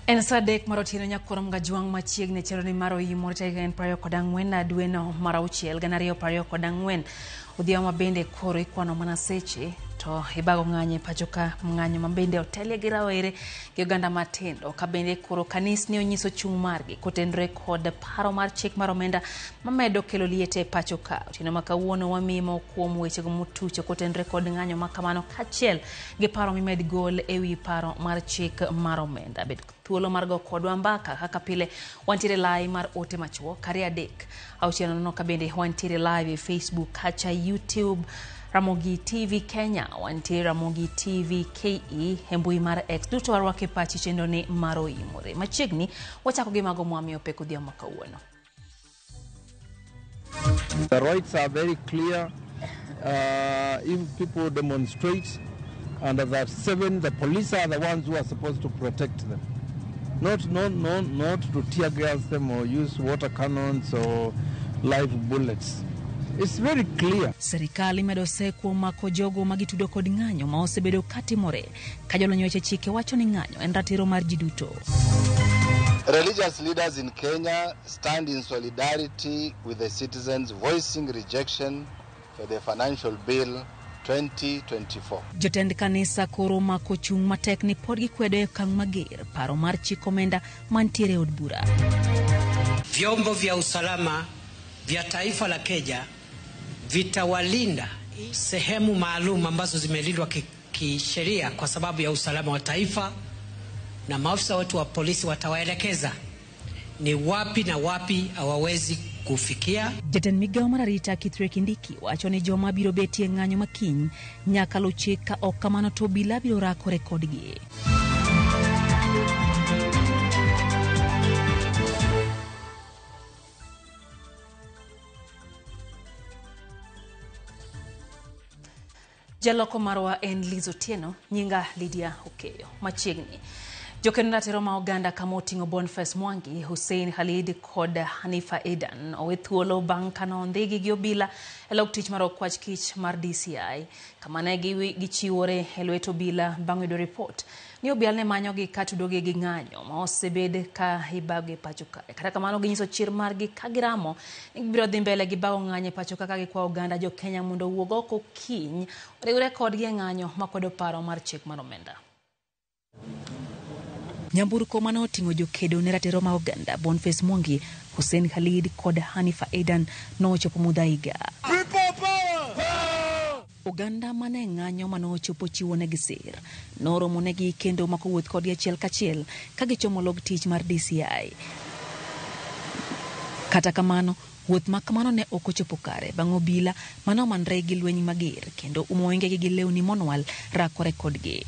En sadek marotino nyakorom gajuang machiegni cheroni maro yimorte gen prayo kodangwen na dueno marauchiel ganario prayo kodangwen udhiama bende koro ikwano mana seche to ibago ng'anye pachoka ng'anyo mabende otelie gi rawere gi oganda matindo ka bende koro kanis ne onyiso chung margi kotenre kod paro mar chik mar omenda mamedo kelo liete pachoka otino makawuono wamimo kuom weche motucho kotenre kod ng'anyo makamano kachiel gi paro mimed gol ewi paro mar chik mar omenda bed thuolo mar go kodwa mbaka kaka pile wantiere live mar ote machuo kari adek auchiel no ka bende wantiere live e Facebook kacha YouTube Ramogi TV Kenya, wantiere Ramogi TV KE, hembui mar X, duto warwake pachi chendo ni maro imore. Machiegni, wachako gi mago mwami opeko dhia makawuono. The rights are very clear. If people demonstrate under that 7, the police are the ones who are supposed to protect them. Not to tear gas them or use water cannons or live bullets. It's very clear. Serikali medose kuom mako jogo magitudo kod ng'anyo ma osebedo katimore ka jolony weche chike wacho ni ng'anyo en ratiro mar ji duto. Religious leaders in Kenya stand in solidarity with the citizens voicing rejection for the financial bill 2024. Jotend kanisa koro mako chung matek ni pod gikwedo kang mager paro mar chik omenda mantiere od bura. Vyombo vya usalama vya taifa la Kenya vitawalinda sehemu maalum ambazo zimelindwa kisheria kwa sababu ya usalama wa taifa, na maafisa wetu wa polisi watawaelekeza ni wapi na wapi hawawezi kufikia. Jatend migao mar arita Kithure Kindiki wacho ni joma biro betie ng'anyo makiny nyaka luw chik ka ok kamano to obila biro rakore kodgi. Jaloko marwa en Liz Otieno, nyinga Lydia Okeyo. Machiegni jokendo ratiro ma oganda kama oting'o Boniface Mwangi, Hussein Khalid kod Hanifa Aidan owe thuolo bang' kano ondhigi gi obila e log tich mar okwach kich mar DCI kama ne gichiwore e lwet obila bang' yudo report ni obila ne manyogi katudogi gi ng'anyo ma osebed ka ibage pachoka. Kata kamano ginyiso chir margi ka giramo ni gibiro dhi mbele gi bago ng'anye pachoka ka gikwa oganda jo Kenya mondo wuog oko kiny oriwre kodgi e ng'anyo makwedo paro mar chik mar omenda. Nyamburko mano oting'o jokedo ne ratiro ma oganda Boniface Mwangi, Hussein Khalid kod Hanifa Aidan no ochopo Muthaiga. Oganda mane ng'anyo mano ochopo chiwo negi sir noromo negi kendo mako wuoth kodgi achiel kachiel ka gichomo log tich mar DCI. Kata kamano wuoth makamano ne ok ochopo kare bang' obila mano manre gi lweny mager kendo umoingegi gi lewni monwal rakore kodgi.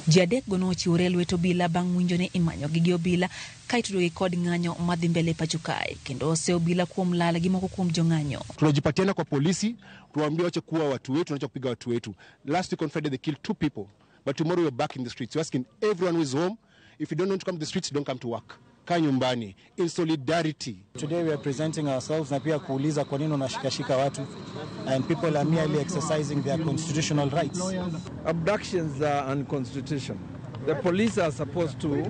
Ji adek gono ochiwore lwet obila bang' winjo ni imanyo gi obila ka itudogi kod ng'anyo madhi mbele pachokae kendo ose obila kuom lala gi moko kuom jong'anyo. Tunajipatiana kwa polisi tuambie wache kuwa watu wetu, tunacho kupiga watu wetu. Last week on Friday they killed 2 people, but tomorrow we're back in the streets. We're asking everyone who is home, if you don't want to come to the streets, don't come to work. Kaa nyumbani in solidarity. Today we are presenting ourselves na pia kuuliza kwa nini unashikashika watu, and people are merely exercising their constitutional rights. Abductions are unconstitutional. The police are supposed to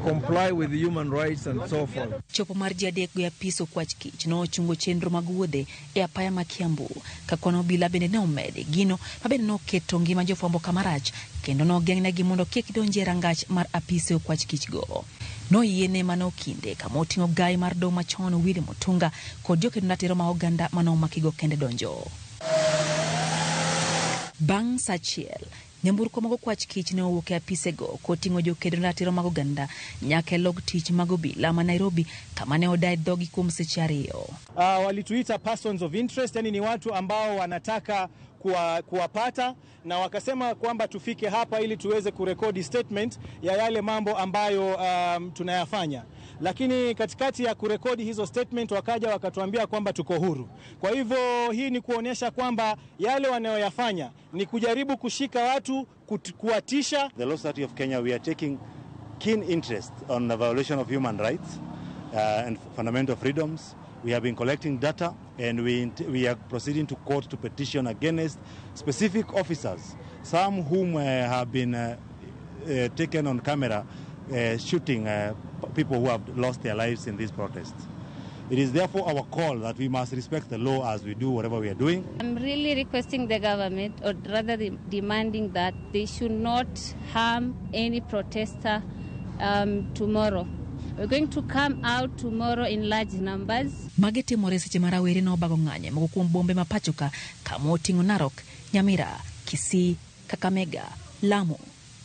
comply with human rights and so forth. Chopo mar ji adek go apiso kwach kich no chungo chenro mag wuodhe e apaya ma Kiambu ka kono obila bende ne omede gino mabende no keto ngima jofwambo kamarach kendo no geng'negi mondo kik donje rangach mar apise kwach kich go. No yiene mano kinde kama oting'o gai mar doho machon Willy Mutunga kod jokendo ratiro ma oganda mano makigo kende donjo. Bang' sachiel Nyamburko mag okwach kich ne owuok e apisego koting'o jokedo ratiro mag oganda nyaka e log tich mag obila ma Nairobi kama ne odae dhogi kuom seche 2. Walituita persons of interest, yani ni watu ambao wanataka kuwapata, na wakasema kwamba tufike hapa ili tuweze kurekodi statement ya yale mambo ambayo tunayafanya. Lakini katikati ya kurekodi hizo statement wakaja wakatuambia kwamba tuko huru. Kwa hivyo hii ni kuonyesha kwamba yale wanayoyafanya ni kujaribu kushika watu, kuwatisha. The Law Society of Kenya, we are taking keen interest on the violation of human rights and fundamental freedoms. We have been collecting data, and we are proceeding to court to petition against specific officers, some whom have been taken on camera shooting people who have lost their lives in these protests. It is therefore our call that we must respect the law as we do whatever we are doing. I'm really requesting the government, or rather demanding that they should not harm any protester tomorrow. We're going to come out tomorrow in large numbers. Magete more seche marawere no bago ng'anye moko kuom bombe mapachoka kama oting'o Narok, Nyamira, Kisii, Kakamega, Lamu,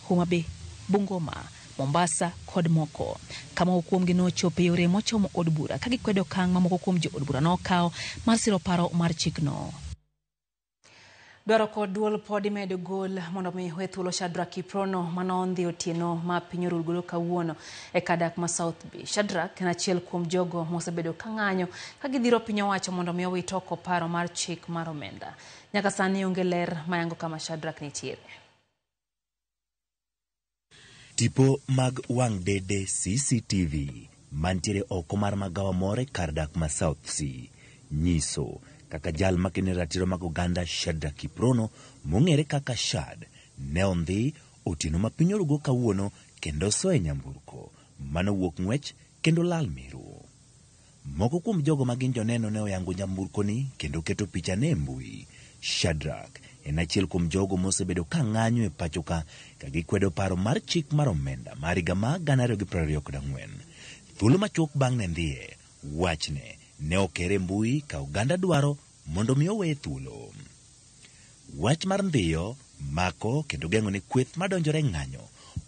Homa Bay, Bungoma, Mombasa kod moko. Kama okuomgi no chope yore mochomo od bura ka gikwedo kang' mamoko kuom jo od bura no kawo mar siro paro mar chikno. Dwaro kod duol podi medo gol mondo mi wethulo Shadrack Kiprono manondhi otieno ma piny orulgulo kawuono e kadak ma South Bay. Shadrack en achiel kuom jogo mosebedo kang'anyo ka gidhiro piny owacho mondo mi owit oko paro mar chik mar omenda. Nyaka sani onge ler mayango kama Shadrack nitiere. Tipo mag wang' dede CCTV mantiere oko mar magawa more kar dak ma South Sea nyiso kaka jal makene ratiro mag oganda Shadrack Kiprono mong'ere kaka Shad ne ondhi otieno ma piny orugo kawuono kendo soe nyamburko manowuok ng'wech kendo lal miru. Moko kuom jogo magin joneno ne oyango nyamburko ni kendo keto picha ne mbui. Shadrack en achiel kuom jogo mosebedo ka ng'anyo e pachoka ka gikwedo paro mar chik mar omenda mar higa ma 2024. Thuolo machuok bang' ne ndhiye wachne ne okere mbui ka oganda dwaro mondo mi owe thuolo. Wach mar ndhiyo mako kendo geng'o ne kweth madonjore ng'anyo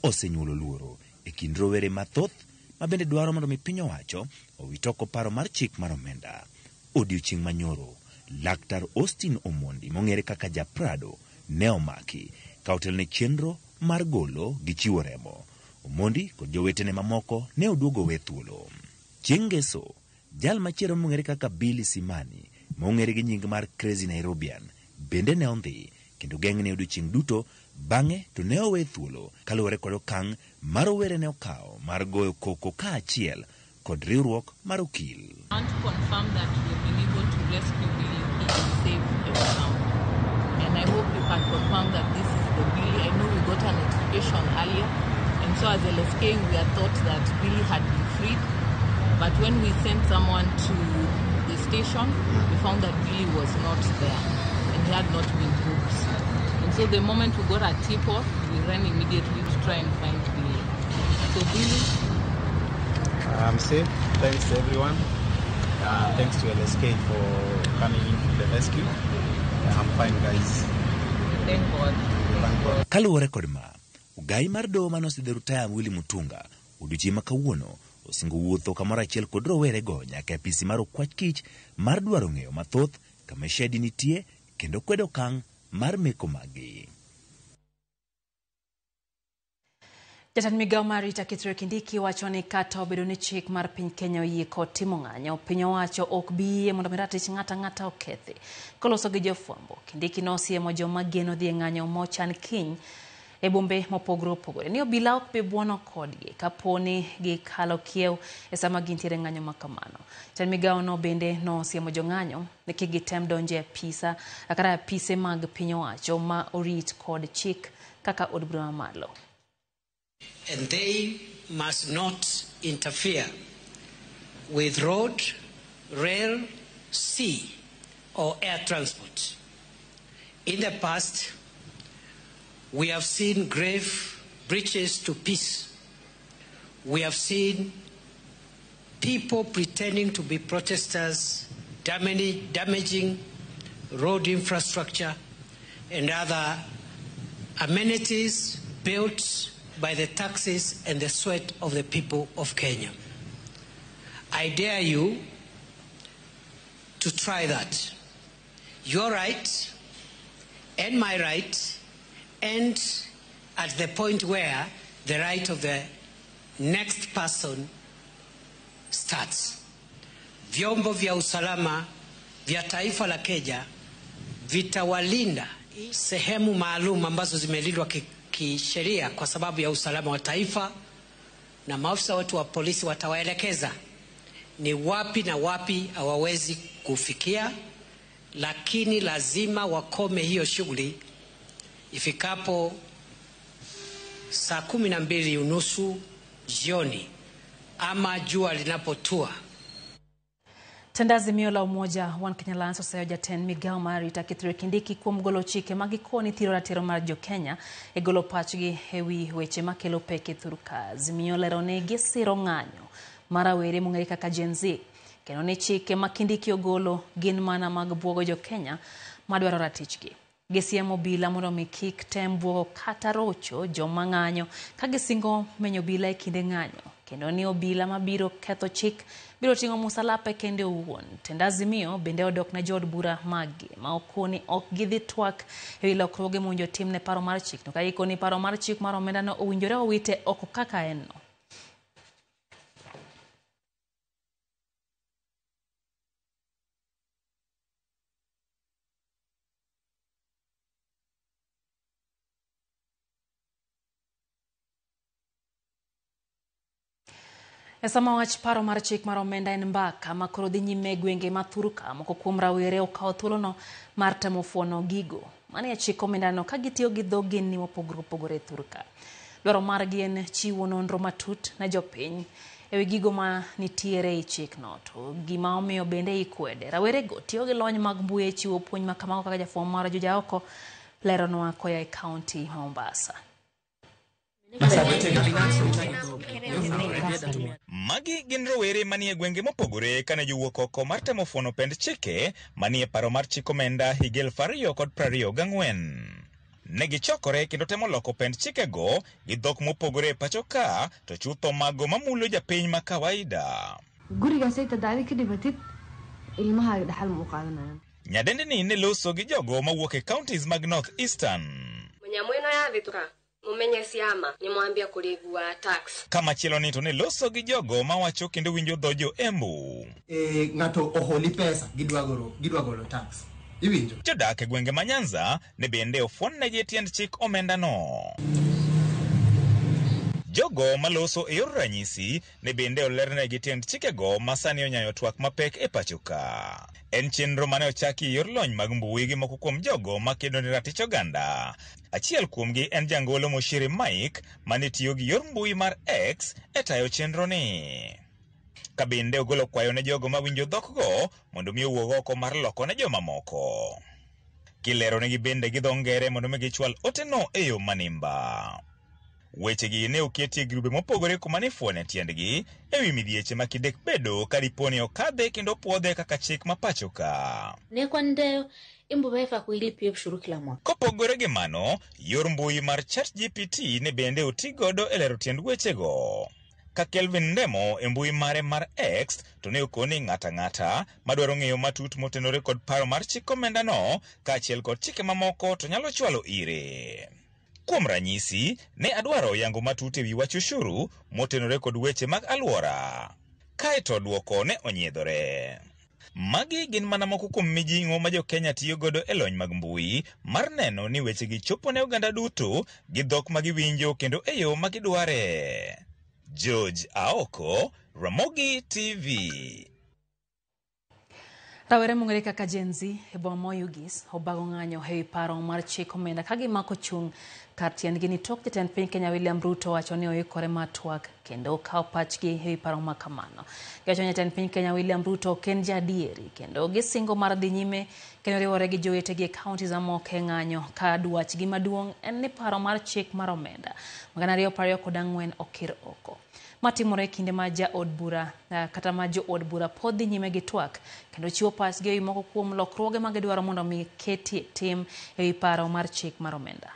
osenyuolo luoro e kind rowere mathoth ma bende dwaro mondo mi piny owacho owit oko paro mar chik mar omenda. Odiochieng' manyoro Laktar Austin Omondi mong'ere kaka Japrado ne omaki ka otel ne chenro mar golo gi chiwo remo. Omondi kod jowetene mamoko ne oduogo we thuolo. Chieng' ngeso jal machielo mong'ere kaka Billy Simani mong'ere gi nying mar Crazy Nairobian bende ne ondhi kendo geng'ne odiochieng' duto bang'e to ne owe thuolo kaluwore kod okang' mar owere ne okawo mar goyo koko kaachiel kod riwruok mar okil. I want to confirm that we have been able to rescue Billy. He is safe and sound. And I hope you can confirm that this is the Billy. I know we got a notification earlier, and so as LSK we had thought that Billy had been freed. But when we sent someone to the station, we found that Billy was not there and he had not been booked. And so the moment we got a tip-off, we ran immediately to try and find Billy. So Billy, I'm safe. Thanks to everyone. Thanks to LSK for coming in to the rescue. I'm fine, guys. thank God. Kaluwore kod ma, ugai mar doho manosidhe rutaya Willy Mutunga odiochieng' ma kawuono osingo wuotho kamoro achiel kod rowere go nyaka e apisi mar okwach kich mar dwaro ng'eyo mathoth kama Shedi nitie kendo kwedo okang' mar meko magi. Jatend migawo mar rita Kithure Kindiki wacho ni kata obedo ni chik mar piny Kenya oyie kod timo ng'anyo, piny owacho ok bi yie mondo ratich ng'ata okethi. Koloso gi jofwambo, Kindiki nosiemo joma geno dhi e ng'anyo mochan kiny e bombe mopogore opogore ni obila ok bi buono kodgi kaponi gikalo kiew e sama gintiere ng'anyo ma kamano. Jatend migawo no bende nosiemo jong'anyo ni kik gitem donjo e apise mag piny owacho ma orit kod chik kaka od bura mamalo. And they must not interfere with road, rail, sea, or air transport. In the past, we have seen grave breaches to peace. We have seen people pretending to be protesters, damaging road infrastructure and other amenities built by the taxes and the sweat of the people of Kenya. I dare you to try that. Your right and my right end at the point where the right of the next person starts. Vyombo vya usalama vya taifa la Kenya vitawalinda sehemu maalum ambazo zimelindwa kisheria kwa sababu ya usalama wa taifa, na maafisa wetu wa polisi watawaelekeza ni wapi na wapi hawawezi kufikia, lakini lazima wakome hiyo shughuli ifikapo saa 12:30 jioni ama jua linapotua. Tandazimio la umoja One Kenya Alliance oseyo ten Migao Marita Kithure Kindiki kuom golo chike magikoni thiro ratiro mar jo Kenya e golo pachgi ewi weche makelo pek e thur ka. Zimio lero ne gisiro ng'anyo marawere mong'ere kaka Gen Z, kendo ne chike ma Kindiki ogolo gin mana mag buogo jo Kenya madwaro ratichgi. Gisiemo bila mondo mi kik tem buogo kata rocho joma ng'anyo ka gisingo menyo bila e kinde ng'anyo, kendo ni obila mabiro ketho chik biro tingo musalape kende owuon. Tandazimio bende odok na jod bura magi ma okoni ok gidhi twak e lokruoge monjo timne paro mar chik, to ka ikoni paro mar chik mar omenda no owinjore owite oko kaka en no. Sama wach paro mar chik mar omenda en mbaka ma koro dhi nyime gwenge ma thur ka. Moko kuom rawere okawo thuolono mar temo fuono gigo mane chik omenda no ka gitiyo gi dhogini mopogore opogore thur ka. Dwaro margi en chiwo nonro matut na jopiny ewi gigo ma nitiere e chik no, to gima omiyo bende ikwede. Rawere go tiyo gi lony mag mbui chiwo puonj ma kamago kaka jafwambo mar Juja Oko leronwa koya e kaunti ma Mombasa. Magi gin rowere manie gwenge mopogore kane jowuok oko mar temo fuono pend chike manie paro mar chik omenda higa 2024. Ne gichokore kendo temo loko pend chike go gi dhok mopogore pacho ka, to chutho mago mamulo japiny ma kawaida. Nyadendini ne loso gi jogo mawuok e counties mag North Eastern. Munyamweno ya vituka mumenye siama ni mwambia kuligua tax. Kama chelo ni to ne loso gi jogo mawacho kendo winjo dhojo Embu. Ngato oholi pesa gidwa golo tax. Iwinjo. Jodak e gwenge ma Nyanza ne bende ofuon ne jetiend chik omenda no. Jogo maloso e yor ranyisi ne bende olerne gi tiend chikego masani onyayo twak mapek e pachoka. En chenro mane ochaki yor lony mag mbui gi moko kuom jogo makedo ni ratich oganda. Achiel kuomgi en jangolo Moshiri Mike mane tiyo gi yor mbui mar X e tayo chenro ni. Kabinde ogolo kwayo ne jogo mawinjo dhokgo mondo mi owuog oko mar loko ne joma moko. Kilero negi bende gi dho ngere mondo mi gichwal oteno e yo manimba. Weche gi ne oketi grube mopogore kuma ne fuone tiendgi ewi midhieche makidek bedo kadiponi okadhe kendo puodhe kaka chik mapachoka. Ne kwandeo imbubefa kuilipi ushuru kila mwaka. Kopogore gi mano, yor mbui mar ChatGPT ne bende otigodo e lero tiend wechego. Ka Kelvin Ndemo e mbui mare mar X to ne okoni ng'ata madwaro ng'eyo matut motenore kod paro mar chik omenda no kaachiel kod chike mamoko to nyalo chwalo ire. Kuom ranyisi, ne adwaro yango matut ewi wach ushuru motenore kod weche mag alwora. Kaeto duoko ne onyiedhore. Magi gin mana moko kuom mijing'o ma jo Kenya tiyo godo e lony mag mbui mar neno ni weche gi chopo ne oganda duto gi dhok ma giwinjo kendo e yo ma gidware. George Aoko, Ramogi TV. Rawere mong'ere kaka Gen Z e boma ma Ugis obago ng'anyo ewi paro mar chik omenda ka gimako chung kar tiendgi ni tok jatend piny Kenya William Ruto wacho ni oikore mar twak kendo okawo pachgi ewi paro ma kamano. Giwacho ni jatend piny Kenya William Ruto ok en jadieri kendo gisingo mar dhi nyime kendo riwore gi jowetegi e kaunti zamoko e ng'anyo ka dwachgi maduong' en ni paro mar chik mar omenda magana 2024 okir oko. Matimore kinde ma ja od bura kata ma jo od bura pod dhi nyime gi twak kendo chiwo pachgi ewi moko kuom lokruoge ma gidwaro mondo mi keti tim ewi paro mar chik mar omenda.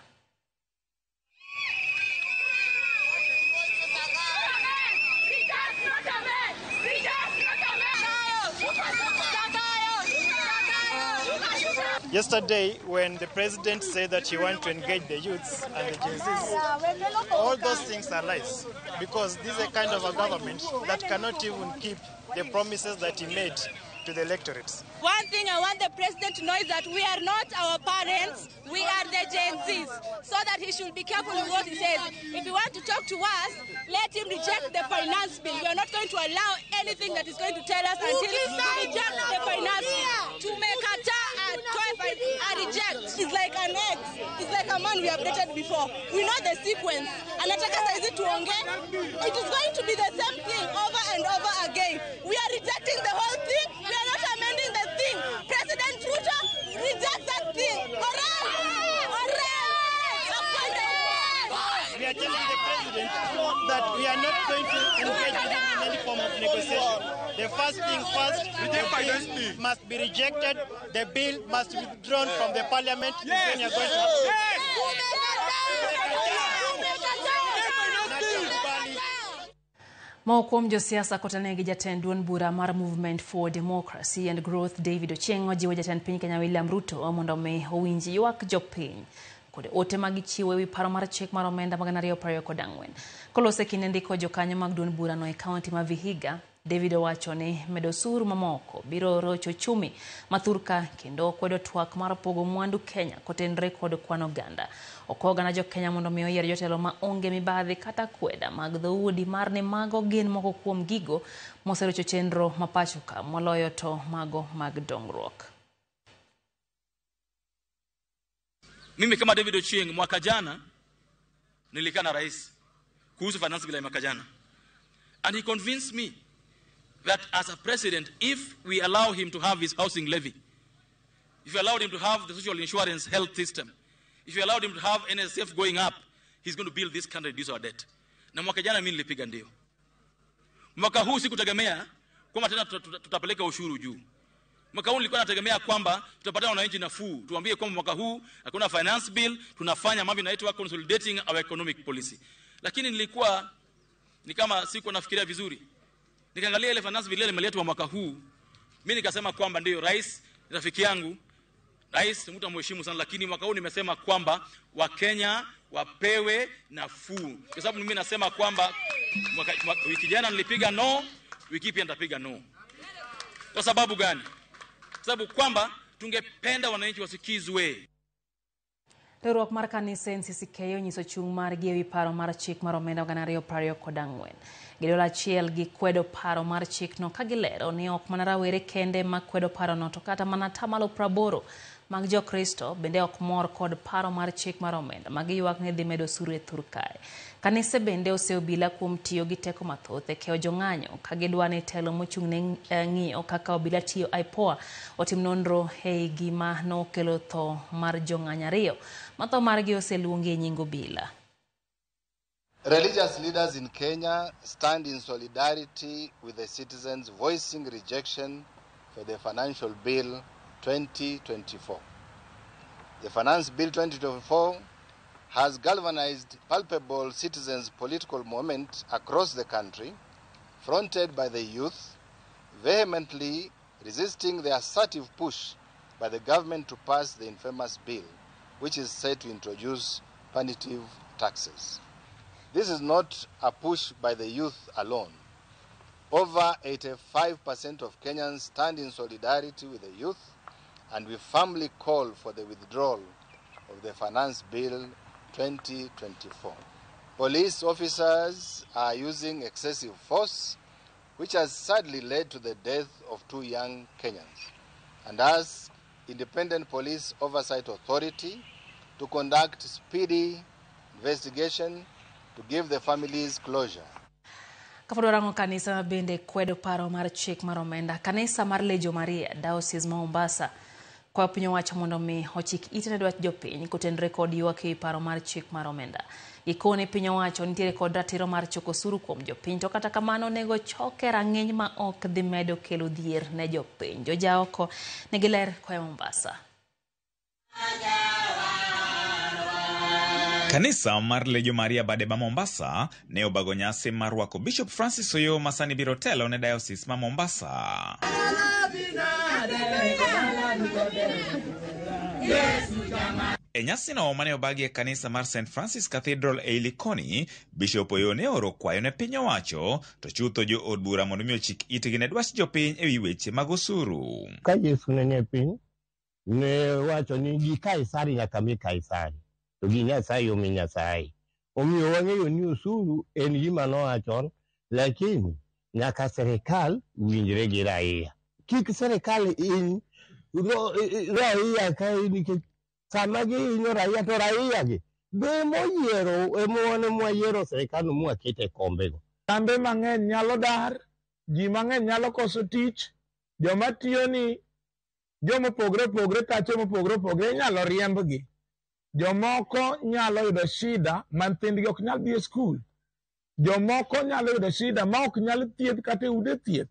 Yesterday, when the president said that he wants to engage the youths and the Gen Zs, all those things are lies, because this is a kind of a government that cannot even keep the promises that he made to the electorates. One thing I want the president to know is that we are not our parents, we are the Gen Zs, so that he should be careful with what he says. If he wants to talk to us, let him reject the finance bill. We are not going to allow anything that is going to tell us until he rejects the finance bill. To make a reject is like an ex. It's like a man we have dated before. We know the sequence. And it is going to be the same thing over and over again. We are rejecting the whole thing. We are not amending the thing. President Ruto, reject that thing. We are telling the president that we are not going to engage with him in any form of negotiation. The first thing first, the bill must be rejected. The bill must be withdrawn from the parliament. Then you're going to Maukom josiasa kotanegi jatend duond bura mar Movement for Democracy and Growth David Ochieng jiwo jatend piny Kenya William Ruto mondo me owinji ywak jopiny kod ote magichiwo ewi paro mar chik mar omenda mag 2024. Kolose kinde ndiko jokanyo mag duond bura no e kaunti ma Vihiga, David owacho ni medo osuru mamoko biro rocho chumi mathurka kendo kwedo twak mar pogo mwandu Kenya kotenre kod kwan oganda. Okoga na jo Kenya mondo mi oyier jotelo ma onge mibadhi kata kweda mag dhoudi mar ni mago gin moko kuom gigo moserocho chenro mapachuka moloyo to mago mag dongruok. Mimi kama David Ochieng mwaka jana nilikaa na rais kuhusu finance bill ya mwaka jana, and he convinced me that as a president, if we allow him to have his housing levy, if we allowed him to have the social insurance health system, if we allowed him to have NSF going up, he's going to build this country, reduce our debt. Na mwaka jana mimi nilipiga ndio. Mwaka huu sikutegemea kwamba tena tutapeleka ushuru juu. Mwaka huu nilikuwa nategemea kwamba tutapata wananchi nafuu. Tuambie kwamba mwaka huu hakuna finance bill, tunafanya mambo yanaitwa consolidating our economic policy. Lakini nilikuwa ni kama siko nafikiria vizuri. Nikaangalia ile finance bill ile imeletwa mwaka huu. Mimi nikasema kwamba ndio rais rafiki yangu. Rais mtu amheshimu sana, lakini mwaka huu nimesema kwamba Wakenya wapewe nafuu. Kwa sababu mimi nasema kwamba wiki jana nilipiga no, wiki pia nitapiga no. Kwa sababu gani? Kwa sababu kwamba tungependa wananchi wasikizwe. Riwruok mar kanisa NCCK onyiso chung' margi ewi paro mar chik mar omenda 2024. Gidola achiel gi kwedo paro mar chik no ka gilero ni ok mana rawere kende ma kwedo paro no to kata mana tamalo 80 mag Jokristo bende ok mor kod paro mar chik mar omenda ma giywak ni dhi medo osuru e thurkae. Kanise bende oseobila kuom tiyo gi teko mathoth e keyo jong'anyo ka gidwa ni telo mochung' ne ng'iyo kaka obila tiyo IPOA otim nonro e gima nokelo tho mar jong'anyo ariyo. Matho margi oseluongi e nying obila. Religious leaders in Kenya stand in solidarity with the citizens voicing rejection for the Financial Bill 2024. The Finance Bill 2024 has galvanized palpable citizens' political movement across the country, fronted by the youth, vehemently resisting the assertive push by the government to pass the infamous bill, which is set to introduce punitive taxes. This is not a push by the youth alone. Over 85% of Kenyans stand in solidarity with the youth, and we firmly call for the withdrawal of the Finance Bill 2024. Police officers are using excessive force, which has sadly led to the death of 2 young Kenyans, and ask Independent Police Oversight Authority to conduct speedy investigation to give the families closure. Kafodorango kanisa bende kwedo paro mar chik mar omenda. Kanisa mar Lejo Maria Diocese ma Mombasa kwa piny owacho mondo mi ochik ite ne dwach jopiny kotenre kod ywak ewi paro mar chik mar omenda. Gikone piny owacho nitiere kod ratiro mar choko osuru kuom jopiny, to kata kamano nego choke rang'iny ma ok dhi medo kelo dhier ne jopiny. Joja oko ne giler kwa Mombasa. Kanisa mar Lejo Maria Badeba Mombasa ne obago nyasi mar rwako Bishop Francis Oyo masani biro telo ne Diocese ma Mombasa. E nyasino mane obagi e kanisa mar St. Francis Cathedral e Likoni, Bishop Oyoo ne oro kwayo ne piny owacho to chutho jo od bura mondo mi ochik itgi ne dwach jopiny e wi weche mag osuru. Ka Yesu ne piny ne wacho ni gi Kaisari nyaka mi Kaisari to gi Nyasaye omi Nyasaye. Omiyo wang'eyo ni osuru en gima nowacho, lakini nyaka serikal winjre gi raia. Kik serikal in raia ka nikech sama gihinyo raia to raia gi be moyiero emone mwayiero serikal mwakete kombego. Kambe mang'eny nyalo dar, ji mang'eny nyalo koso tich, joma tiyo ni joma pogre tacho mopogre nyalo riembgi. Jomoko nyalo yudo shida ma nyithindgi ok nyal dhi e skul. Jomoko nyalo yudo shida ma ok nyal thieth kata ude thieth.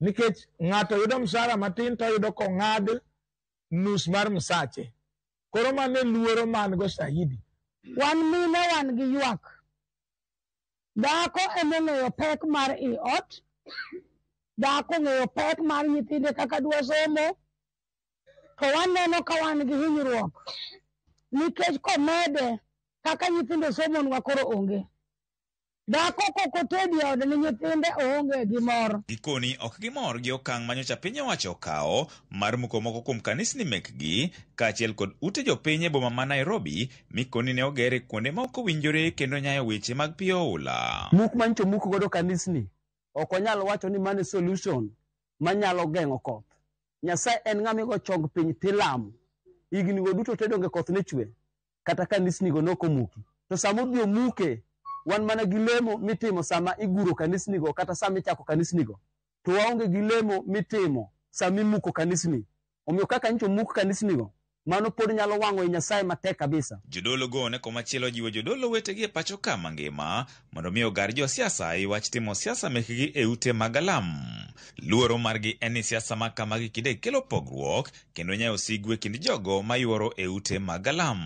Nikech ng'ato yudo mshahara matin to yudo kong'ad nus mar msache. Koro mane luoro man go saidi. Wan mine wan gi ywak. Dhako ene ng'eyo pek mar i ot. Dhako ng'eyo pek mar nyithinde kaka dwa somo. To waneno ka wan gi hinyruok. Nikech komede kaka nyithinde somo nwa koro onge. Dhako kokotedi od ni nyithinde onge gimoro. Likoni ok gimor gi okang' manyocha piny owacho okawo mar muko moko kuom kanisni mekgi kaachiel kod ute jopiny e boma ma Nairobi mikoni ne ogere kuonde ma ok owinjore kendo nyayo weche mag pi oula. Muk mancho muk godo kanisni ok onyalo wacho ni mane solution manyalo geng'o koth. Nyasaye en ng'ama go chong piny tilamo. Igni go duto tedonge koth ne chwe kata kanisni go noko muki. To samo bi omuke wan mana gi lemo mitimo sama iguro kanisni go kata sama ichako kanisni go. To waonge gi lemo mitimo sama imuko kanisni. Omiyo kaka ncho muk kanisni go mano pod nyalo wang'o Nyasaye matek kabisa. Jodolo go ne komachielo jiwo jodolo wetegi e pacho ka mangima mondo mi ogar jo siasa e wach timo siasa mekgi e ute magalam. Luoro margi en ni siasa ma kamagi kinde kelo pogruok kendo nyayo sigwe kind jogo mayuoro e ute magalam.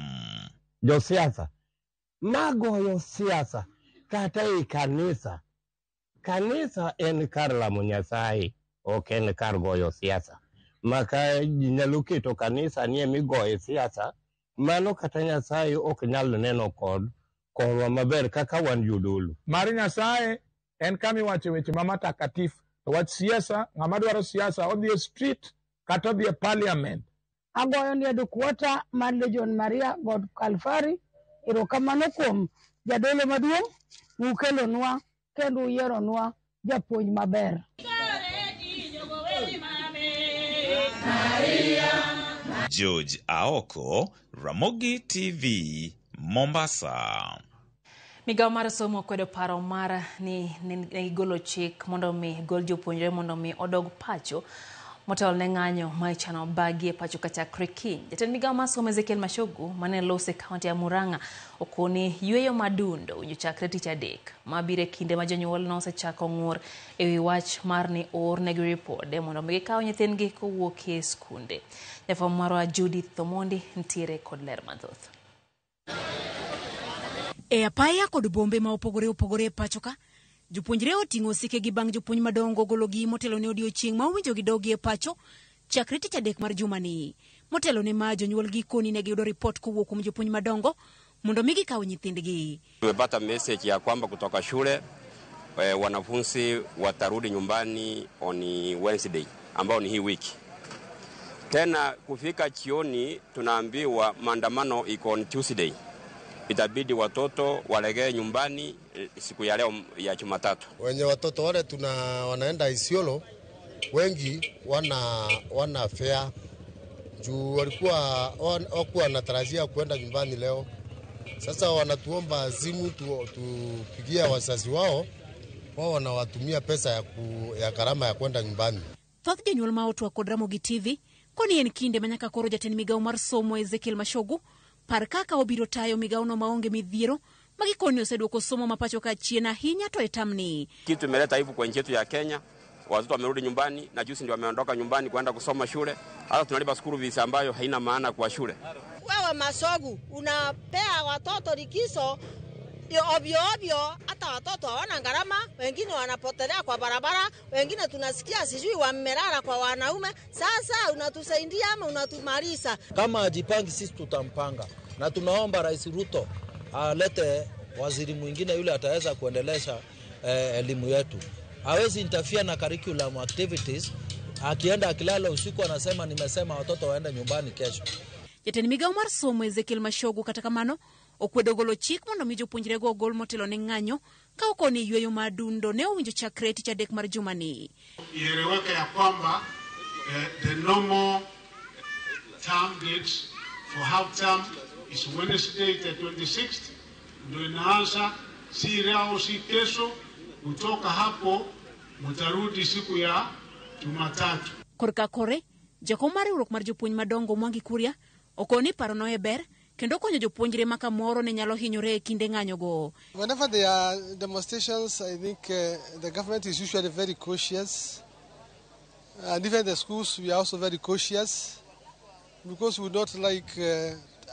Jo siasa magoyo siasa kata e kanisa. Kanisa en kar lamo Nyasaye, ok en kar goyo siasa. Maka nyalo keto kanisa nie migoye siasa, mano kata Nyasaye ok nyal neno kod korwa maber kaka wan jodolo. Mar Nyasaye en kama iwache weche matakatifu. Wach siasa, ng'ama dwaro siasa odhi e street kata odhi e parliament. Agoyo ni edukwota mar Legion Maria God Calvary. Erokamano kuom jadolo maduong' ukelonwa kendo uyieronwa japuonj maber. George Aoko, Ramogi TV, Mombasa. Migawo mar somo okwedo paro mar ni igolo chik mondo mi gol jopuonjre mondo mi odog pacho motelo ne ng'anyo ma ichano bagi e pacho kachakre kiny. Jatend migawo mar somo Ezekiel Mashogu mane lose kaunti ya Murang'a okoni yweyo madundo winjo chakre tich adek mabiro e kinde ma jonyuol nosechako ng'ur e wi wach mar ni oornegi ripode mondo mi gikaw nyithindgi kowuok e skunde. Jafwambo marwa Judith Thomondi ntiere kod ler mathoth. E apaya kod bombe ma opogore e pachoka, jopuonjre oting'o sikegi bang' jopuonj madongo gologi motelo ne odiochieng' ma owinjo gidogi e pacho chakre tich adek mar jumani. Motelo ne ma jonyuolgi koni ne giyudo ripot kowuok kuom jopuonj madongo mondo mi gikaw nyithindgi. Tumepata message ya kwamba kutoka shule wanafunzi watarudi nyumbani on Wednesday ambao ni hii wiki. Tena kufika chioni tunaambiwa maandamano iko on Tuesday. Itabidi watoto walegee nyumbani siku ya leo ya Jumatatu. Wenye watoto wale wanaenda Isiolo wengi wana fare juu walikuwa wanatarajia kwenda nyumbani leo. Sasa wanatuomba simu tupigia wazazi wao wanawatumia pesa ya gharama ya kwenda nyumbani. Thoth jonyuol ma otwa kod Ramogi TV koni en kinde manyaka koro jatend migawo mar somo Ezekiel Mashogu par kaka obiro tayo migawo no maonge midhiero magikoni oseduoko somo mapacho ka chien ahinya to etamni. Kitu imeleta hivi kwa nchi yetu ya Kenya, watoto wamerudi nyumbani na juzi ndio wameondoka nyumbani kwenda kusoma shule. Hata tunalipa school fees ambayo haina maana kwa shule. Wewe Mashogu unapea watoto likizo ndio ovyo ovyo, hata watoto hawana gharama, wengine wanapotelea kwa barabara, wengine tunasikia sijui wamelala kwa wanaume. Sasa unatusaidia ama unatumaliza? Kama ajipangi sisi tutampanga, na tunaomba Rais Ruto alete waziri mwingine yule ataweza kuendelesha elimu yetu. Hawezi interfere na curriculum activities. Akienda akilala usiku anasema nimesema watoto waende nyumbani kesho. Jatend migao mar somo Ezekiel Mashogu kata kamano okwedo golo chik mondo mi jopuonjre go gol motelo ne ng'anyo ka okoni yweyo madundo ne owinjo chakre tich adek mar jumani. Ieleweke ya kwamba the normal term date for half term is Wednesday the 26th. Ndio inaanza si leo si kesho. Kutoka hapo mtarudi siku ya Jumatatu. Korka kore jakom mar riwruok mar jopuonj madongo Mwangi Kuria okoni paro no eber kendo konyo jopuonjre maka moro ne nyalo hinyore kinde ng'anyo go. Whenever there are demonstrations, I think the government is usually very cautious, and even the schools we are also very cautious because we don't like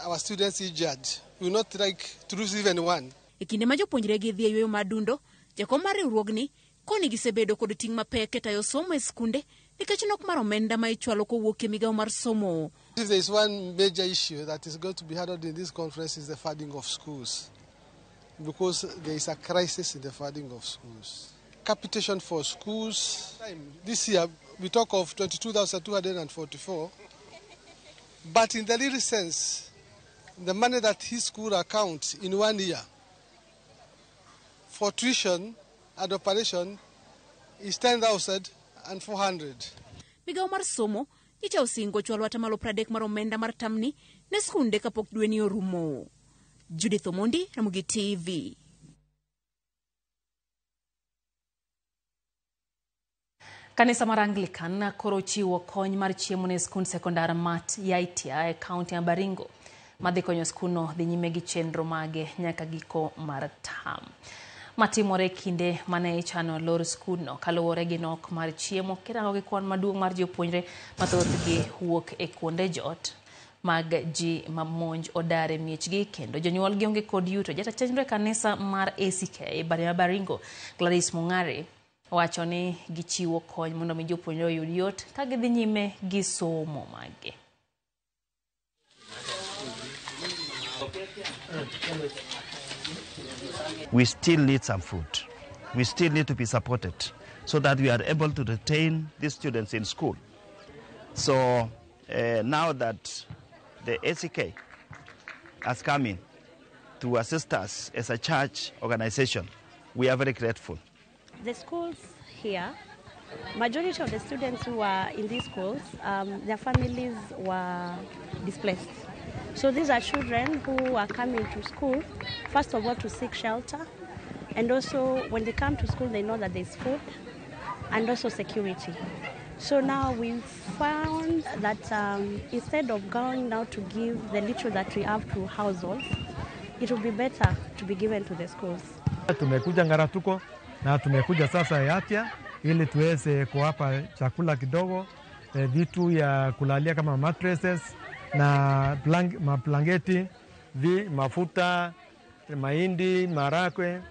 our students injured. We not like to lose even one. Ekinde ma jopuonjre gi dhi yweyo madundo, jakom mar riwruogni koni gisebedo kod ting' mapek e tayo somo e skunde nikech nok mar omenda ma ichwalo kowuok e migao mar somo. If there is one major issue that is going to be handled in this conference is the funding of schools, because there is a crisis in the funding of schools. Capitation for schools, this year we talk of 22,244, but in the real sense, the money that his school account in 1 year for tuition and operation is 10,400. Migao mar somo icha osingo chwalo atamalo 30 mar omenda mar tamni ne skunde kapok dwe ni orumo. Judith Omondi, Ramogi TV. Kanisa mar Anglican koro chiwo kony mar chiemo ne skund sekondar Mat Yaitia e kaunti ya Baringo. Madhi konyo skuno dhi nyime gi chenro mage nyaka giko mar tam. Matimore kinde mane ichano lor skuno kaluwore gi nok mar chiemo kirango gi kwan maduong' mar jopuonjre mathoth gi wuok e kuonde jot mag ji mamonj odare miechgi kendo jonyuol gi onge kod yuto. Jata chenro kanisa mar ACK Baringo Gladys Mung'are wacho ni gichiwo kony mondo mi jopuonjre oyud yot ka gidhi nyime gi somo mage. We still need some food. We still need to be supported so that we are able to retain these students in school. So now that the ACK has come in to assist us as a church organization, we are very grateful. The schools here, majority of the students who are in these schools, their families were displaced. So these are children who are coming to school, first of all, to seek shelter. And also, when they come to school, they know that there's food and also security. So now we've found that instead of going now to give the little that we have to households, it would be better to be given to the schools. Tumekuja Ngaratuko na tumekuja sasa Yatia ili tuweze kuwapa chakula kidogo, vitu ya kulalia kama mattresses na maplangeti, mafuta, mahindi, marakwe,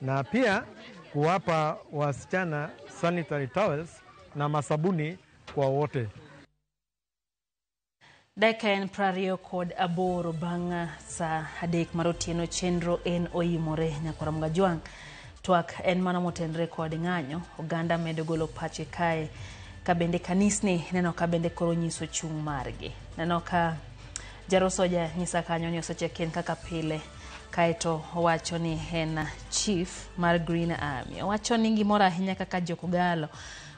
na pia kuwapa wasichana sanitary towels na masabuni kwa wote. Deken prario kod aboro bang' sa adek marotieno chenro en oimore nyakora Mgajwang'. Twak en mana motenre kod ng'anyo, oganda medo golo pache kae kabende kanisni neno kabende koro nyiso chung' margi. Neno ka jarosoja nyisa kanyo ni osecheken kaka pile kaeto owacho ni en chief mar Green Army. Owacho ni gimoro ahinya kaka jokogalo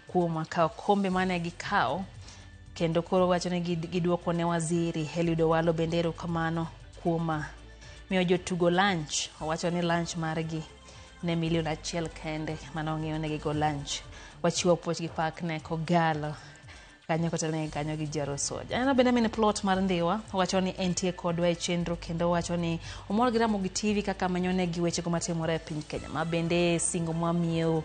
kuom kao kombe mane gikao kendo koro wacho ni giduoko ne waziri Eliud Owalo bendero kamano kuom miyo jotugo lunch. Owacho ni lunch margi ne $1,000,000 kende mano ng'iyo ne gigo lunch. Wachiwo puoch gi pak ne kogalo kanyo kotene kanyo gi jaro soja. Ano bende mine plot mar Ndiwa wacho ni entie kodwa e chenro kendo wacho ni omor gi Ramogi TV kaka manyone gi weche go matimore e piny Kenya. Ma bende singo mwamiyo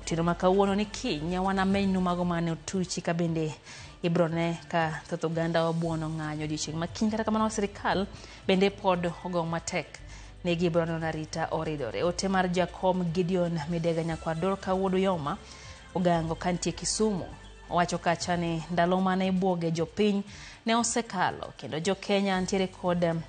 tino makawuono ni kinya wana menu mago mane otuchi ka bende ibrone ka thoth oganda wabuono ng'anyo odiochieng' makiny kata kamano sirikal bende pod ogo matek negi brono na Rita Oridore. Ote mar Jakom Gideon Midega Nyakwador Kawuodo Yoma Ogango kantie Kisumu wacho kacha ni ndalo mane buoge jopiny ne osekalo kendo jo Kenya antiere kod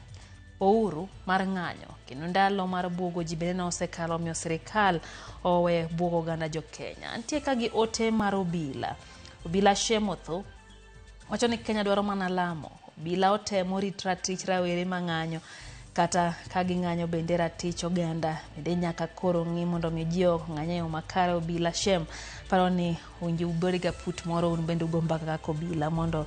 ouru mar ng'anyo kendo ndalo mar buogo ji bende ne osekalo miyo sirikal owe buogo ganda jo Kenya. Antie kagi ote mar obila Shemotho wacho ni Kenya dwaro mana lamo. Obila otemo ritra tich rawere mang'anyo kata kagi ng'anyo bende ratich oganda bende nyaka koro ng'i mondo mi ji ng'anyo yo makare. Obila Shem paro ni winji uberiga put moro un bende ugomba kaka obila mondo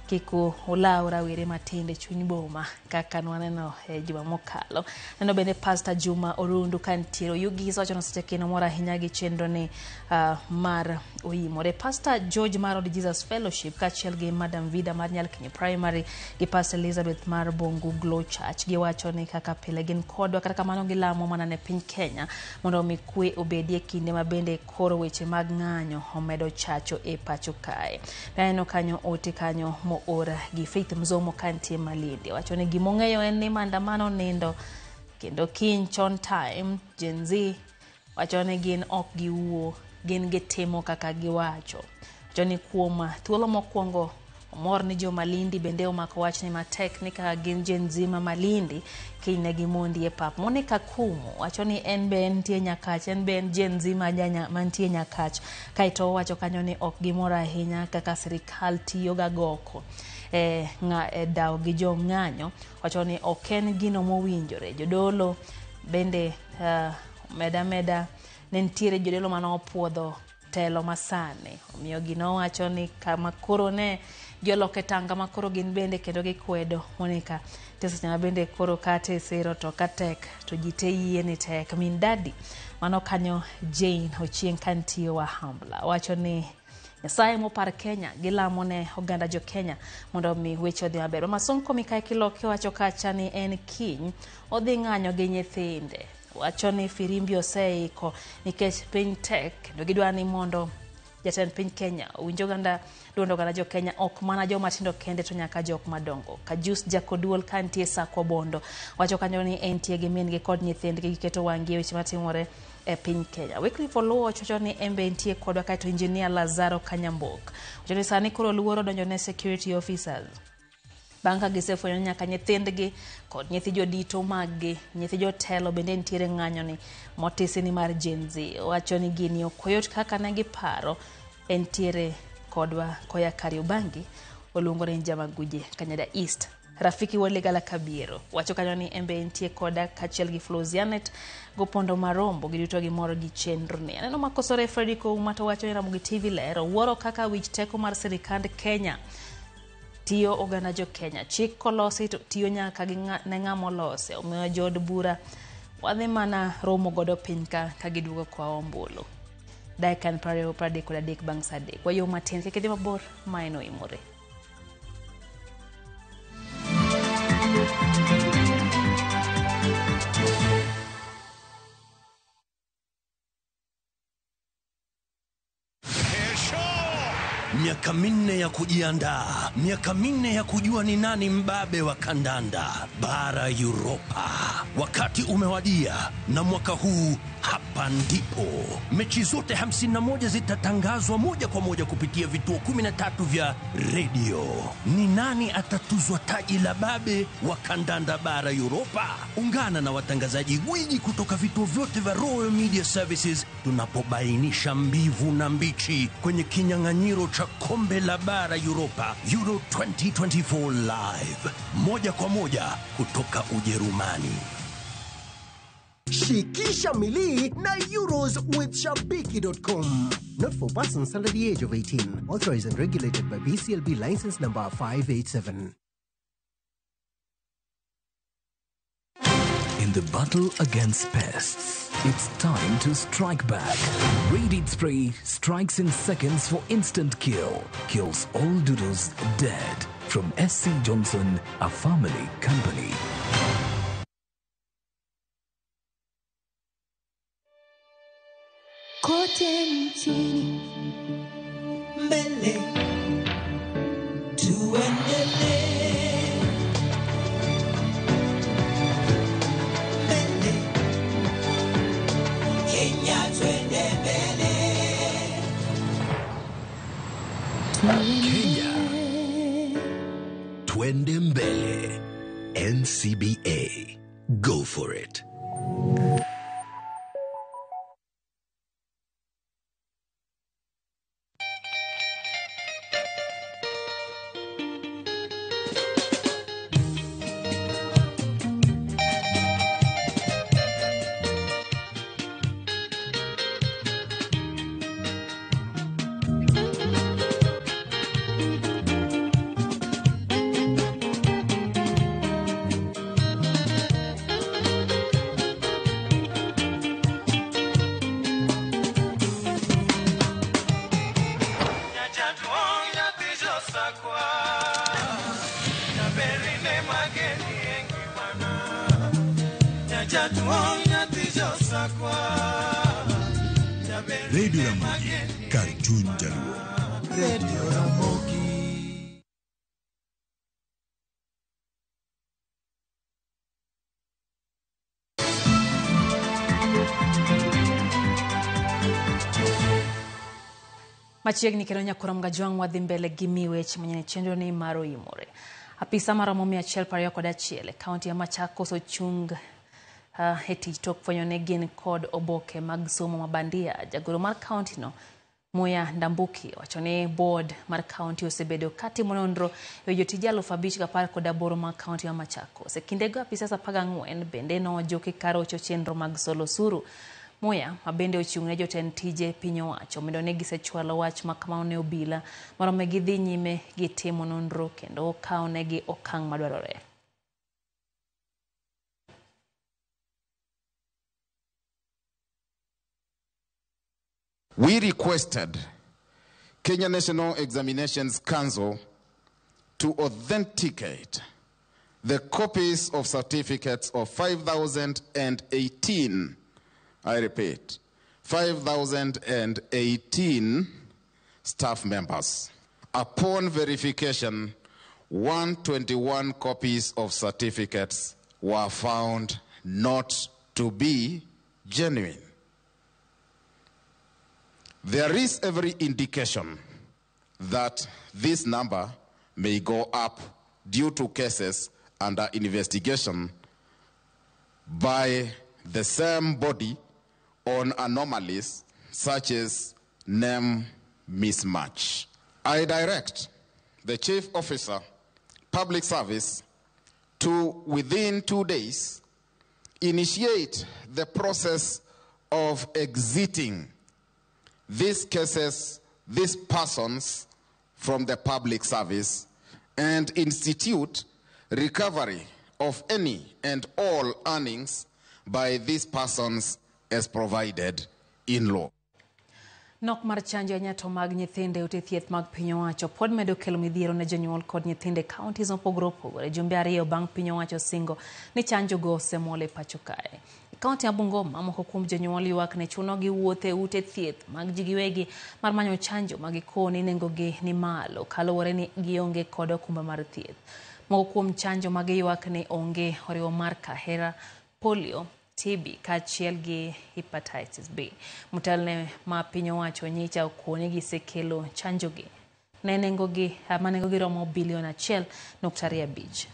kiku ulaw rawere matinde chuny boma kaka nwaneno juma mokalo. Neno bende Pastor Juma Orundu kantiero yugi wacho no seche kino mora ahinya gi chenro ni mar oyimore. Pastor George Maro de Jesus Fellowship kachiel gi Madam Vida mar Nyalkinyi Primary gi Pastor Elizabeth mar Bongu Glow Church giwacho ni kaka pile gin kodwa kata kamano gilamo mana ne piny Kenya mondo mi kwe obedie kinde mabende koro weche mag ng'anyo omedo chacho e pacho kae. Neno kanyo ote kanyo ora gi Faith Mzomo kantie Malindi wacho ni gimong'eyo en ni maandamano nindo kendo kiny chon time Gen Z wacho ni gin ok giwuo gin gitimo kaka giwacho. Wacho ni kuom thuolo mokwongo omor ni jo Malindi bende omako wach ni matek ni kaka gin Gen Z ma Malindi kiny ne gimondi e pap. Monica Kumu wacho ni en be entie Nyakach en be en Gen Z mantie Nyakach kaito wacho kanyo ni ok gimora ahinya kaka sirikal tiyo ga goko daw gi jo ng'anyo. Wacho ni oken gino mowinjore. Jodolo bende meda nentiere jodolo mano opuodho telo masane omiyo gino wacho ni kama koro ne joloke tanga makoro gin bende kendo gikwedo Monica tesa nyama bende koro kate sero to katek to jite yie ni tek. Min Dadi mano kanyo Jane Ochieng kantie wa Hambla wacho ni Nyasaye mopar Kenya gilamo ne oganda jo Kenya mondo mi weche odhi maber. Masonko Mikae Kiloke wacho kacha ni en kiny odhi ng'anyo gi nyithinde. Wacho ni firimbi oseiko nikech piny tek kendo gidwa ni mondo jatend piny Kenya winjo ganda duondo ganda jo Kenya ok mana jo matindo kende to nyaka jok madongo. Kajus Jakoduol kantie Sakwa Bondo wacho kanyo ni entie gi min gi kod nyithindgi giketo wangi weche matimore e piny Kenya. Wycliffe Oluo wacho ni embe entie kodwa kaito engineer Lazaro Kanyambok wacho ni sani koro luoro donjo ne security officers banka gisefwenyo nyaka nyithindgi kod nyithi jodito maggi nyithi jotelo bende entiere ng'anyo ni motisi ni mar Gen Z. Wacho ni gini okoyot kaka ne giparo entiere kodwa koya Kariobangi oluongore Njamaguje Kanyada East. Rafiki Walegala Kabiero wacho kanyo ni embe entie koda kachiel gi Flozianet Gopondo Marombo giduto gi moro gi chenro ni. Aneno makosore Fredrico Umato wacho ni Ramogi TV lero wuoro kaka wich teko mar sirikand Kenya tiyo oganda jo Kenya. Chik kolosi tiyo nyaka gi ne ng'amo lose omiyo jod bura wadhi mana romo godo piny ka giduogo kwa ombulu. Daikan pradek kod adek bang' saa adek. Wayo matin kekede mabor maeno imore. Miaka minne ya kujiandaa, miaka minne ya kujua ni nani mbabe wa kandanda bara Europa. Wakati umewadia na mwaka huu hapa ndipo mechi zote 51 zitatangazwa moja kwa moja kupitia vituo 13 vya redio. Ni nani atatuzwa taji la babe wa kandanda bara Europa? Ungana na watangazaji gwiji kutoka vituo vyote vya Royal Media Services tunapobainisha mbivu na mbichi kwenye kinyang'anyiro cha kombe la bara Europa Euro 2024 live moja kwa moja kutoka Ujerumani. Shikisha Mili na Euros with Shabiki.com. Not for persons under the age of 18. Authorized and regulated by BCLB license number 587. In the battle against pests, it's time to strike back. Raid Spray strikes in seconds for instant kill. Kills all doodles dead. From SC Johnson, a family company. Kote nchini mbele tuendelee mbele Kenya, twende mbele. NCBA. Go for it. Radio Ramogi, Cartoon Jaluo. Radio Ramogi. Machiegni kendo nyakurom gajwang' wadhi mbele gi miwech manyene chenro ni maro imore. Apisa maromo 121 e kaunti ya Machakos ochung e tich tok fwenyo ne gin kod oboke mag somo mabandia. Jagoro mar kaunti no Muya Ndambuki wacho ni board mar kaunti osebedo katimo nonro e jotije 518 mag kaunti ya Machakos. E kindego apisa 14 bende nojoki karo chenro mag solo suru. Muya mabende ochung' ne jotend tije piny owacho omedo ni gisechwalo wach ma kamano ne obila marome gidhi nyime gi timo nonro kendo okawo negi okang' madwarore. We requested Kenya National Examinations Council to authenticate the copies of certificates of 5,018, I repeat, 5,018 staff members. Upon verification, 121 copies of certificates were found not to be genuine. There is every indication that this number may go up due to cases under investigation by the same body on anomalies such as name mismatch. I direct the Chief Officer, Public Service, to within 2 days initiate the process of exiting these cases, these persons from the public service and institute recovery of any and all earnings by these persons as provided in law. Nok mar chanjo ya nyato mag nyithinde ute thieth mag piny owacho pod medo kelo midhiero ne jonyuol kod nyithinde counties mopogore opogore. Jumbe ariyo bang' piny owacho singo ni chanjo go osemol e pacho kae. Kaunti ya Bungoma moko kuom jonyuol ywak ne chuno gi wuothe ute thieth mag ji giwegi mar manyo chanjo magikowo ni nengogi ni malo kaluwore ni gionge kod okumba mar thieth. Moko kuom chanjo mag ywak ni onge oriwo mar kahera, polio, TB kaachiel gi hepatitis B. Mtelne ma piny owacho nyicha okone gisekelo chanjo gi ne nengogi romo bilion 1.5.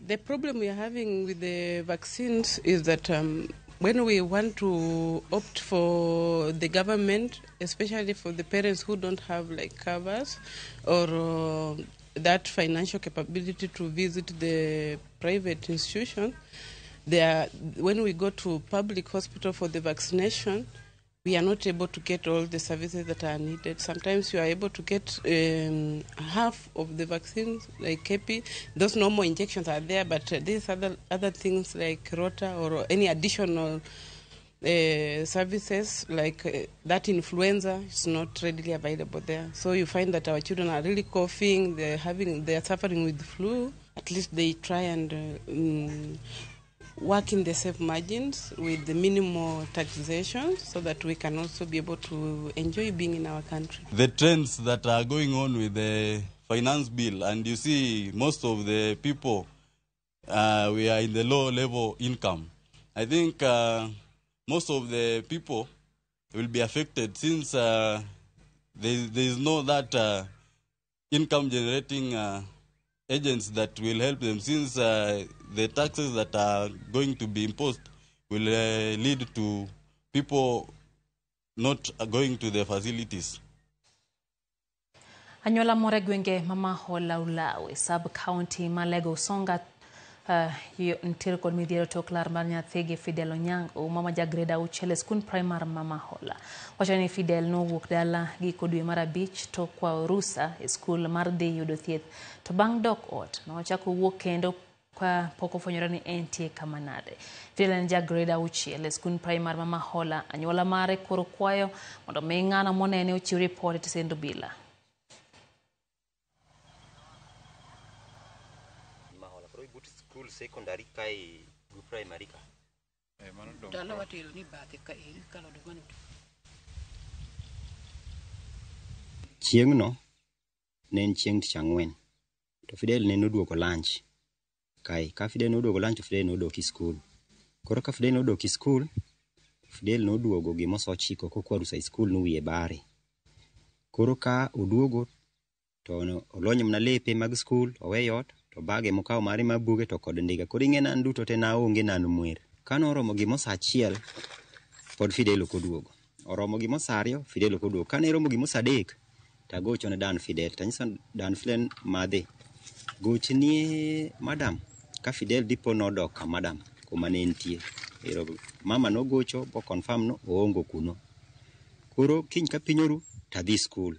The problem we are having with the vaccines is that when we want to opt for the government, especially for the parents who don't have like covers or that financial capability to visit the private institution, when we go to public hospital for the vaccination, we are not able to get all the services that are needed. Sometimes you are able to get half of the vaccines, like KP. Those normal injections are there, but these other things like Rota or any additional services like that influenza is not readily available there. So you find that our children are really coughing, they are suffering with flu. At least they try and work in the safe margins with the minimal taxation so that we can also be able to enjoy being in our country. The trends that are going on with the finance bill, and you see most of the people, we are in the low level income. I think most of the people will be affected since there is no that income generating agents that will help them, since the taxes that are going to be imposed will lead to people not going to the facilities. Anyola more gwenge mama hola ulawe sub-county malego songa ntiere kod midhiero tok lar mar nyathigi Fidel Onyango mama jagreda uchele skul primar mama hola. Wacho ni Fidel no wuok dala giko dwe mar abich to kwa rusa e skul mar dhi yudo thieth to bang' dok ot no ochako wuok kendo kwa poko fonyora ni entie kama nade. Fidel en jagreda uchele skul primar mama hola. Anyola mare koro kwayo mondo mi ng'ano monene ochiw report e tesendo bila. Secondary kai gu primary ka dala watero ni bathe ka kalo dogano chieng no ne en chieng tich ang'wen to Fidel ne noduoko lunch kai ka Fidel noduoko lunch Fidel nodoki school koro ka Fidel nodoki school Fidel noduogo gi moso chiko kokwaru sai school no wiye bare koro ka oduogo to olonyo mna lepe mag school oweyot to bage mokao mari mabuge to kod ndiga koro ing'ena nduto te na onge nanu mwer kano oromo gi mosa achiel pod Fidel koduogo oromo gi mosa ariyo Fidel koduogo kane romo gi mosa adek tagocho ne Dan Fidel tanyisa Dan Fidel madhe gochnie madam ka Fidel dipo nodok ka madam kuma ne entie ero mama no gocho bo confirm no oongo kuno koro kiny ka pinyoru tadhi school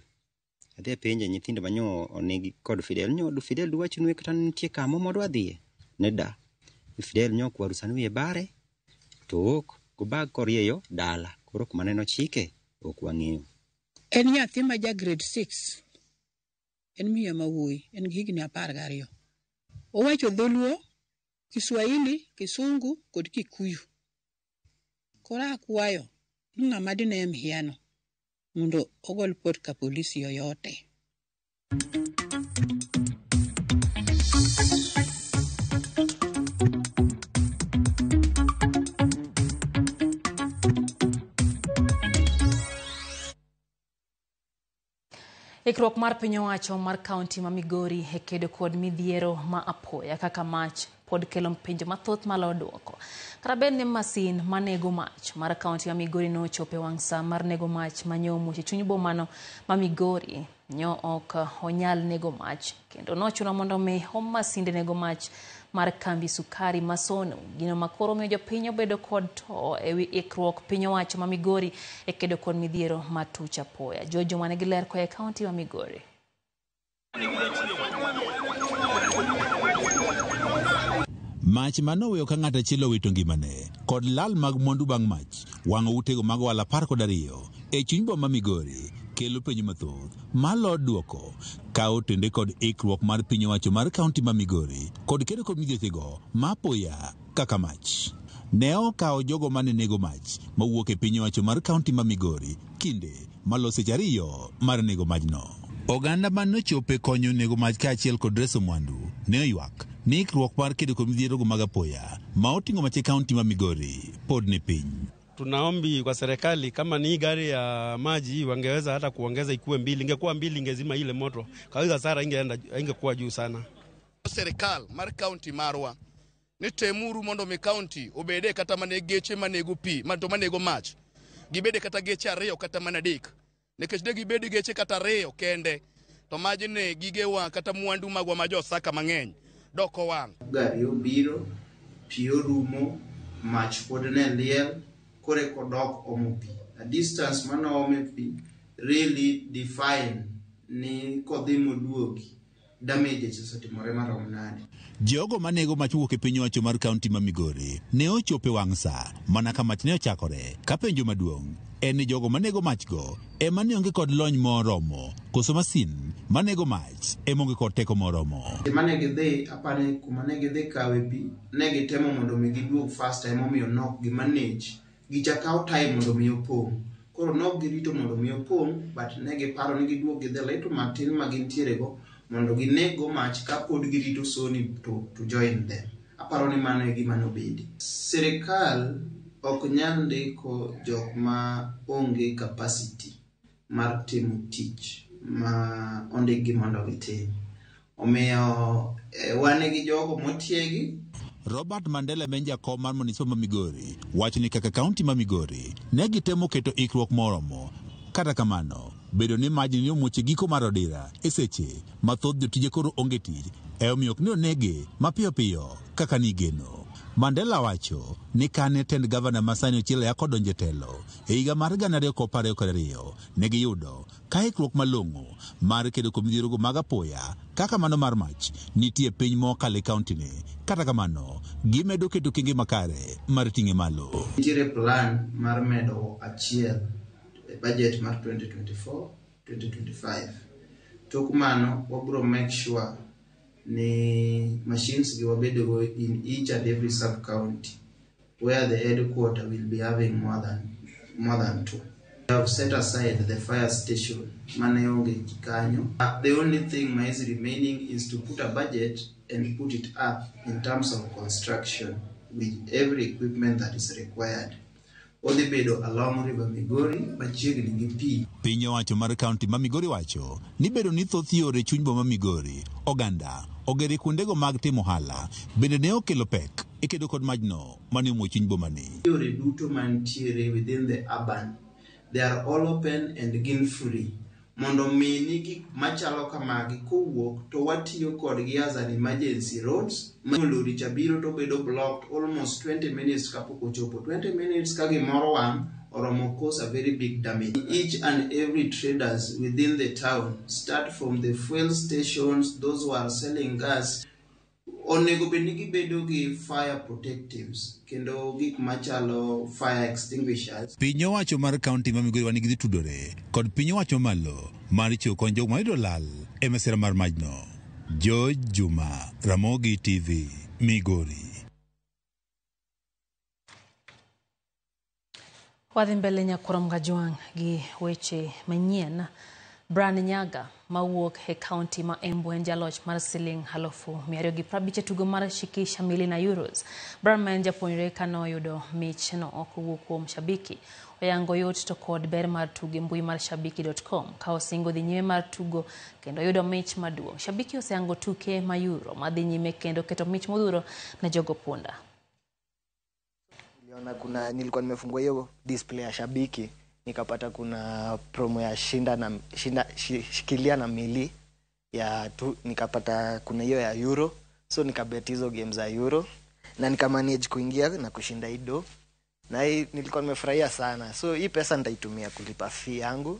adhe penje nyithindo manyo onegi kod Fidel nyo Fidel duwacho nwe kata nitie kamo modwa dhie neda Fidel nyo kwaru sanu ye bare to ok go bag korieyo dala koro kuma neno chike ok wang'eyo. En nyathi ma ja grade 6 en miyo mawuoyi en higni 12 owacho dholuo Kiswahili Kisungu kod Kikuyu koro akwayo ng'ama dine mhiano mondo ogol pot ka polisi yoyote. Ikruok mar piny owacho mar kaunti ma Migori e kedo kod midhiero ma apoya kaka mach pod kelo penjo mathoth malo duoko. Kata bed ni masin manego mach mar kaunti ma Migori no chope wang' sa mar nego mach manyomo chuny bomano ma Migori nyo ok onyal nego mach kendo nochuno mondo mi masinde nego mach mar kambi sukari Masono gino makoro miyo jopiny obedo kod to ewi ikruok piny owacho ma Migori e kedo kod midhiero matuch apoya. Jojo manigi ler koa e kaunti ma Migori. Mach manoweyo ka ng'ato achiel owito ngimane kod lal mag mwandu bang' mach wang'o utego mag wala 12 e chuny boma Migori kelo penjo mathoth malo duoko ka otende kod ikruok mar piny owacho mar kaunti ma Migori kod kedo kod midhiero mapoya kaka mach. Ne okawo jogo mane nego mach mawuok e piny owacho mar kaunti ma Migori kinde malo seche 2 mar nego majno. Oganda manochope konyo nego mach kaachiel kod reso mwandu ne oywak ni ikruok mar kedo kod midhiero mag apoya ma oting'o mach e kaunti ma Migori pod ni piny. Tunaombi kwa serikali kama ni gari ya maji wangeweza hata kuongeza ikuwe 2, ingekuwa 2 ingezima ile moto. Kawaida sara ingekuwa juu sana. Serikali mar kaunti marwa ni temuru mondo mi kaunti obede kata mane geche manego pi manto manego mach gibede kata geche 2 kata mana 3 nikech de gibede geche kata 2 kende to majne gigewa kata mwandu magwa majosaka mang'eny doko wang' gari obiro pi orumo mach pod ne liel kore kodok omo pi a distance manome pi really define ni kodhi moduogi damage setimore marom nade. Jogo manego mach wuok e piny owacho mar kaunti ma Migori ne ochope wang' sa mana ka mach ne ochakore ka penjo maduong' en ni jogo manego machgo ema ne onge kod lony moromo koso masin manego mach ema onge kod teko moromo. Mane gidhi apane kuma ne gidhi kawe pi ne gitemo mondo mi giduog fast time omiyo nok gi manage gichakaw time mondo mi opong' koro nok girito mondo mi opong' but ne giparo ni giduog gidhi leto matin ma gintiere go mondo ginego mach ka pod girito soni to join them. Aparo ni mano e gima nobedi. Serikal ok nyal ndiko jok ma onge capacity mar timo tich ma ondigi mondo gitim. Omiyo wane gi jogo motiegi. Robert Mandela menja kom mar Municipal ma Migori wacho ni kaka kaunti ma Migori ne gitemo keto ikruok moromo. Kata kamano, bedo ni maji ni omuoche giko mar odira e seche mathoth jotije koro onge tich omiyo ok ni onege mapiyo piyo kaka nigeno. Mandela wacho ni kane tend gavana Masani Ochieng ya kodonje telo e higa mar 2022 ne giyudo ka ikruok malong'o mar kedo kod midhierogo mag apoya kaka mano mar mach nitie piny mokalo e kaunti ni. Kata kamano, gimedo keto kinge makare mar ting'e malo. Nitiere plan mar medo achiel budget mar 2024-2025. Tok mano, wabro make sure ni machines gi wabedo in each and every sub county where the headquarter will be having more than 2. We have set aside the fire station manayonge kikanyo. The only thing that is remaining is to put a budget and put it up in terms of construction with every equipment that is required. Bedo along River Migori machiegni gi pi. Piny owacho mar kaunti ma Migori wacho ni bedo ni thoth yore chuny boma Migori oganda ogere kuondego mag timo ohala bende ne okelo pek e kedo kod majno mane omuoch chuny boma ni. Yore duto mantiere within the urban, they are all open and gin free. Mondo mini gik machalo kamagi kowuok to watiyo kodgi as an emergency roads. Lori chabiro to bedo blocked almost 20 minutes kapok ochopo. 20 minutes ka gimoro wang' oromo cause a very big damage. Each and every traders within the town, start from the fuel stations, those who are selling gas, onego bedni bedo gi fire protectives kendo gik machalo fire extinguishers. Piny owacho mar kaunti ma Migori wanigi tudore kod piny owacho malo mar chiwo kony jogo mayudo lal e masira mar majno. George Juma, Ramogi TV, Migori. Wadhi mbele Nyakurom Gajwang' gi weche manyien. Brian Nyaga mawuok e kaunti ma Embu en jaloch mar siling 250 tugo mar shikisha mili na euros. Brian ma en japuonjre kano yudo mich no kowuok kuom shabiki. Oyango yot to kod ber mar tugo mbui mar shabiki.com ka osingo dhi nyime mar tugo kendo yudo mich maduong'. Shabiki oseyango tuke ma euro madhi nyime kendo keto mich modhuro na jogo punda. Nilikuwa nimefungua hiyo display ya shabiki nikapata kuna promo ya shikilia na mili ya tu, nikapata kuna hiyo ya euro, so nikabet hizo games za euro na nikamanage kuingia na kushinda ido na hii nilikuwa nimefurahia sana. So hii pesa nitaitumia kulipa fee yangu,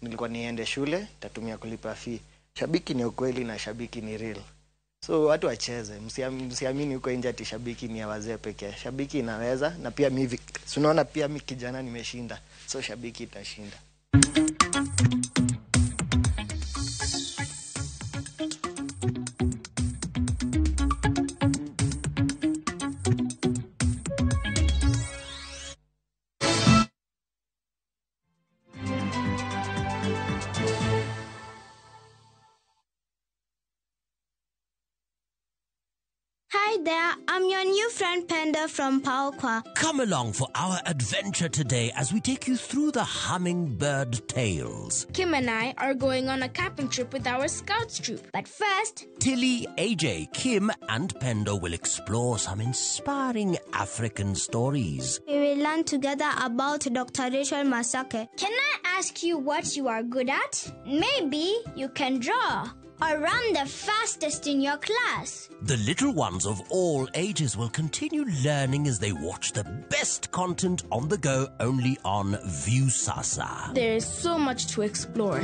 nilikuwa niende shule nitatumia kulipa fee. Shabiki ni ukweli na shabiki ni real, so watu wacheze, msiamini huko nje ati shabiki ni ya wazee pekee. Shabiki inaweza, na pia mimi unaona pia mimi kijana nimeshinda, so shabiki itashinda. Hi there, I'm your new friend Panda from Paokwa. Come along for our adventure today as we take you through the Hummingbird Tales. Kim and I are going on a camping trip with our Scouts troop. But first, Tilly, AJ, Kim and Pendo will explore some inspiring African stories. we will learn together about Dr. Rachel Masake. Can I ask you what you are good at? Maybe you can draw or run the fastest in your class. The little ones of all ages will continue learning as they watch the best content on the go only on Viusasa. There is so much to explore.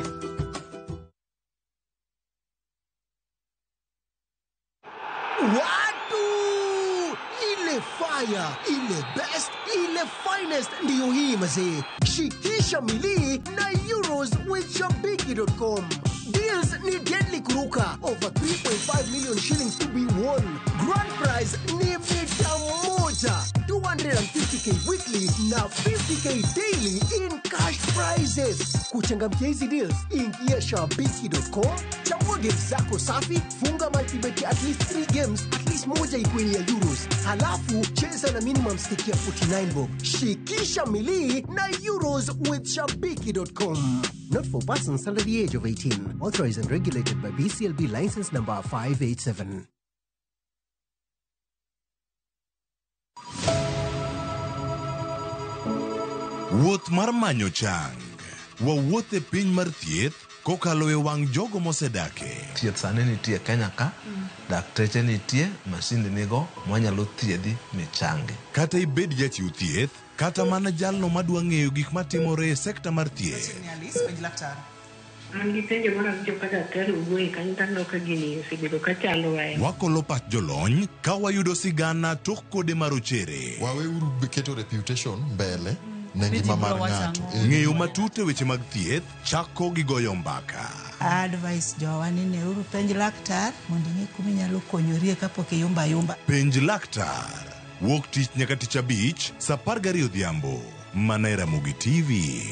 Watu! Ile fire, ile best, ile finest ndiyo hii mazee. Shikisha mili na euros with shabiki.com. Deals ni deadly kuruka. Over 3.5 million shillings to be won. Grand prize ni mita moja. 250k weekly na 50k daily in cash prizes. Kuchangamkia hizi deals, ingia shabiki.com, chagua games zako safi, funga multibet at least 3 games, at least moja ikuwe ya euros. Halafu cheza na minimum stake ya 49 bob. Shikisha mili na euros with shabiki.com. Not for persons under the age of 18. Authorized and regulated by BCLB license number 587. Wuoth mar manyo chang. Wawuoth e piny mar thieth kokalo e wang' jogo mosedake. Thieth sani nitie Kenya ka, dakteche nitie, masinde nigo mwanyalo thiedhi michangi. Kata ibed jachiw thieth, kata mana jalno madwa ng'eyo gik matimore e sekta mar thieth. Wakolo pach jolony ka wayudo sigana tok kode marochere. Waweuru keto reputation mbele ne ngima mar ng'ato. Ng'eyo matut e weche mag thieth chako gi goyo mbaka. Advice jowani ne uru penj laktar mondo ing'e kuma inyalo konyorie kapok iyumba yumba. Penj laktar. Wuok tich nyaka tich abich, saa 12 odhiambo. Mana e Ramogi TV.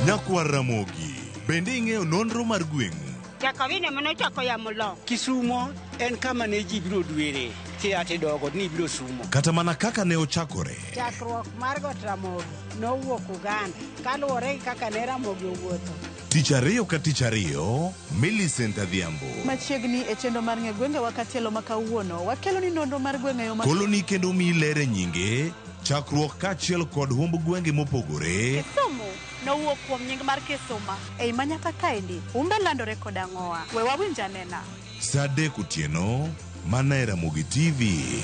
Nyakwar Ramogi, bende ing'eyo nonro mar gweng'u? Chakawine mano chako ya mulo. Kisumo en kama ne ji biro dwere. Kiate dogo ni biro sumo. Kata mana kaka ne ochakore. Chakruok mar got Ramogi nowuok Uganda. Kaluwore kaka ne Ramogi owuotho. Tich ariyo ka tich ariyo, Millicent Adhiambo. Machiegni e chendo mar ng'e gwenge wakatielo makawuono. Wakelo ni nonro mar gwenge yo Koloni kendo mi lere nyinge, chakruok kachiel kod humb gwenge mopogore. Kisumu nowuok kuom nying mar Kisuma. Ei manyaka kaendi, umbe landore kod ang'oa. We wawinj anena. Saa 3 otieno, mana e Ramogi TV.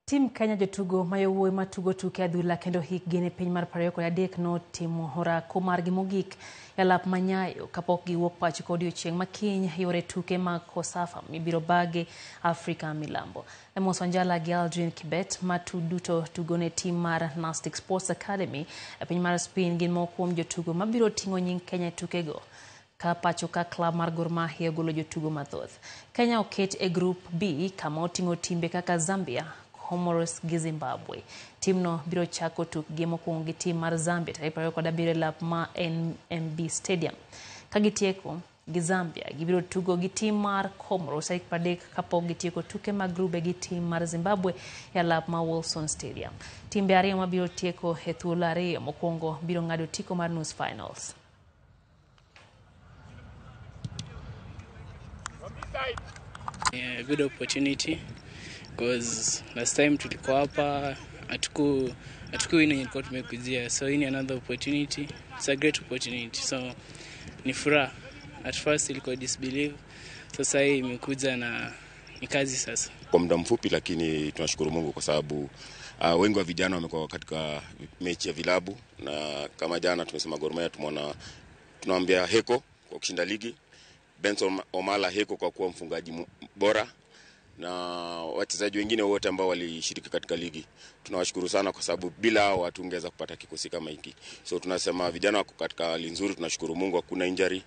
Tim Kenya jotugo mayowuoyi matugo tuke adhula kendo hikgi ne piny mar 23 notimo orako margi mogik e lap manyayo kapok giwuok pacho ka odiechieng' makiny yore tuke mag Kosafa mibiro bage Afrika milambo. Emos Wanjala gi Aldrin Kibet matuduto tugo ne tim mar Nastic Sports Academy e piny mar Spain gin moko kuom jotugo mabiro ting'o nying Kenya e tukego. Ka pacho ka klab mar Gor Mahia golo jotugo mathoth. Kenya oket e Group B kama oting'o timbe kaka Zambia, Comoros gi Zimbabwe. Timno biro chako tukgi mokwongo gi tim mar Zambia tarehe 27 lap ma NMB Stadium. Ka gitieko gi Zambia, gibiro tugo gi tim mar Comoros tarehe 30 kapok gitieko tuke mag grube gi tim mar Zimbabwe ya lap ma Wilson Stadium. Timbe ariyo mabiro tieko e thuolo ariyo mokwongo biro ng'ado tiko mar nus finals. A good opportunity because last time tulikuwa hapa hatuku ina nilikuwa tumekujia, so hii ni another opportunity. It's a great opportunity, so ni furaha. At first ilikuwa disbelief, sasa hii imekuja na ni kazi sasa. Kwa muda mfupi, lakini tunashukuru Mungu kwa sababu wengi wa vijana wamekuwa katika mechi ya vilabu, na kama jana tumesema Gor Mahia tunaambia heko kwa kushinda ligi, Benson Omala heko kwa kuwa mfungaji bora, na wachezaji wengine wote ambao walishiriki katika ligi. Tunawashukuru sana kwa sababu bila hao hatungeweza kupata kikosi kama hiki. So tunasema vijana wako katika hali nzuri, tunashukuru Mungu hakuna injury